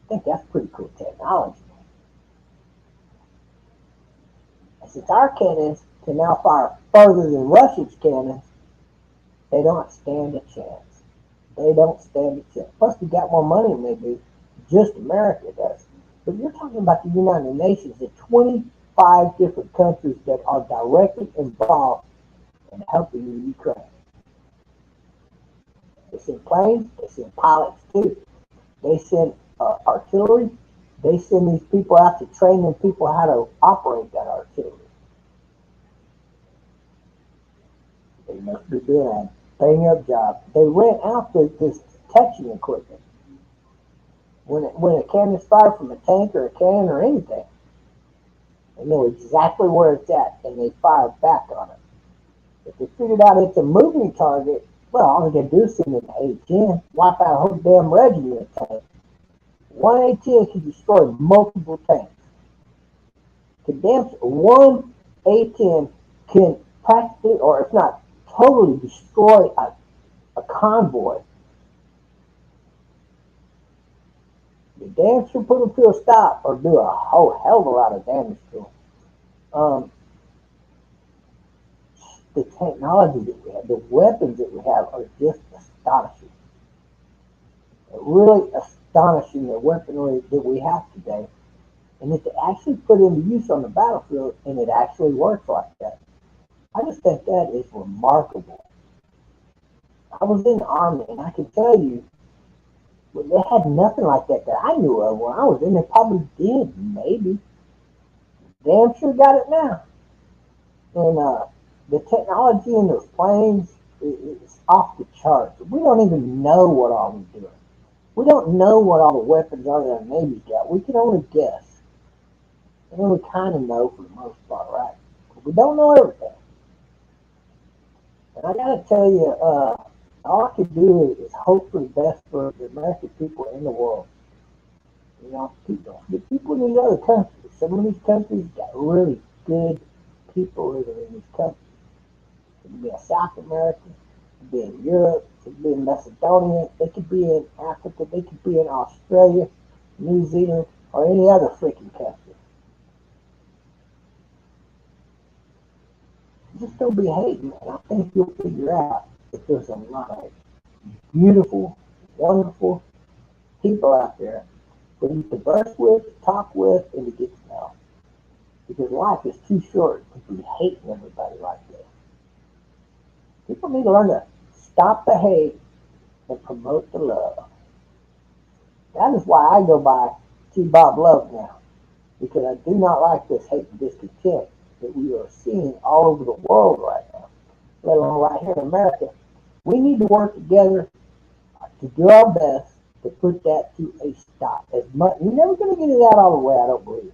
I think that's pretty cool technology. And since our cannons can now fire further than Russia's cannons, they don't stand a chance. They don't stand a chance. Plus, we got more money than they do. Just America does. But you're talking about the United Nations, the 25 different countries that are directly involved in helping Ukraine. They send planes, they send pilots too. They send artillery. They send these people out to train them people how to operate that artillery. They must be doing a bang-up job. They rent out this detection equipment. When a cannon's fired from a tank or a cannon or anything, they know exactly where it's at, and they fire back on it. If they figured out it's a moving target, well, all they can do is send an A-10, wipe out a whole damn regiment of tanks. One A-10 can destroy multiple tanks. One A-10 can practically, or if not totally destroy a convoy, you damn sure put them to a stop or do a whole hell of a lot of damage to them. The technology that we have, the weapons that we have are just astonishing. Really astonishing, the weaponry that we have today. And if they actually put into use on the battlefield and it actually works like that, I just think that is remarkable. I was in the Army and I can tell you, well, they had nothing like that that I knew of when I was in. They probably did, maybe. Damn sure got it now. And the technology in those planes is off the charts. We don't even know what all we're doing. We don't know what all the weapons are that the Navy's got. We can only guess. And then we kind of know for the most part, right? But we don't know everything. And I got to tell you, all I can do is hope for the best for the American people in the world. You know, the people in these other countries. Some of these countries got really good people living in these countries. It could be in South America, it could be in Europe, it could be in Macedonia, it could be in Africa, they could be in Australia, New Zealand, or any other freaking country. Just don't be hating, and I think you'll figure out that there's a lot of beautiful, wonderful people out there that you converse with, talk with, and to get to know. Because life is too short to be hating everybody like this. People need to learn to stop the hate and promote the love. That is why I go by TBob Love now. Because I do not like this hate and discontent that we are seeing all over the world right now, let alone right here in America. We need to work together to do our best to put that to a stop. As much, you're never going to get it out all the way, I don't believe,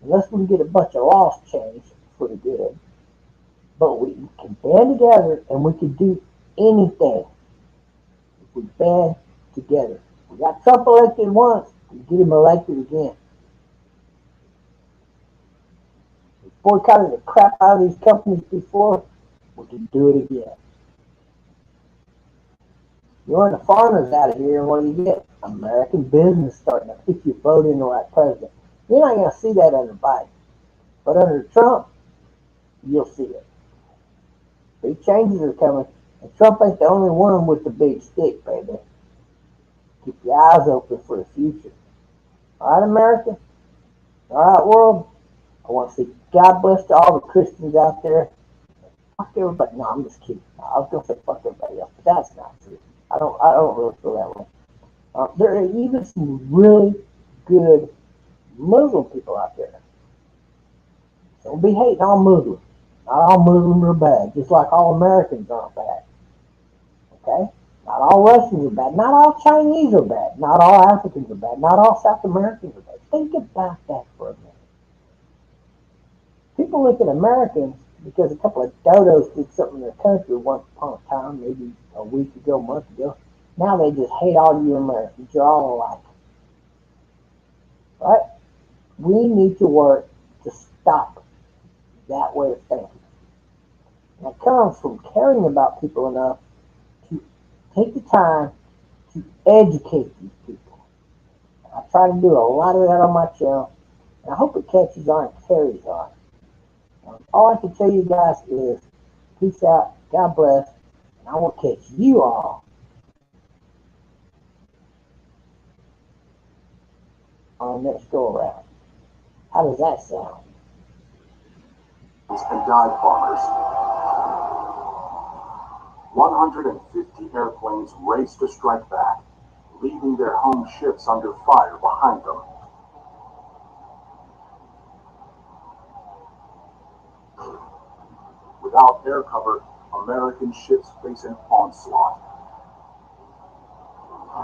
unless we get a bunch of laws changed for the good. But we can band together and we can do anything if we band together. We got Trump elected once, we get him elected again. We boycotted the crap out of these companies before, we can do it again. You want the farmers out of here, and what do you get? American business starting up if you vote in the right president. You're not going to see that under Biden. But under Trump, you'll see it. Big changes are coming. And Trump ain't the only one with the big stick, baby. Keep your eyes open for the future. All right, America? All right, world? I want to say God bless to all the Christians out there. Fuck everybody. No, I'm just kidding. No, I was going to say fuck everybody else, but that's not true. I don't really feel that way. There are even some really good Muslim people out there. Don't be hating all Muslims. Not all Muslims are bad, just like all Americans aren't bad. Okay? Not all Russians are bad. Not all Chinese are bad. Not all Africans are bad. Not all South Americans are bad. Think about that for a minute. People look at Americans because a couple of dodos did something in their country once upon a time, maybe a week ago, a month ago. Now they just hate all you Americans. You're all alike. Right? We need to work to stop that way of thinking. And it comes from caring about people enough to take the time to educate these people. I try to do a lot of that on my channel, and I hope it catches on and carries on. All I can tell you guys is peace out, God bless, and I will catch you all on the next go around. How does that sound? And dive bombers. 150 airplanes raced to strike back, leaving their home ships under fire behind them. Without air cover, American ships face an onslaught.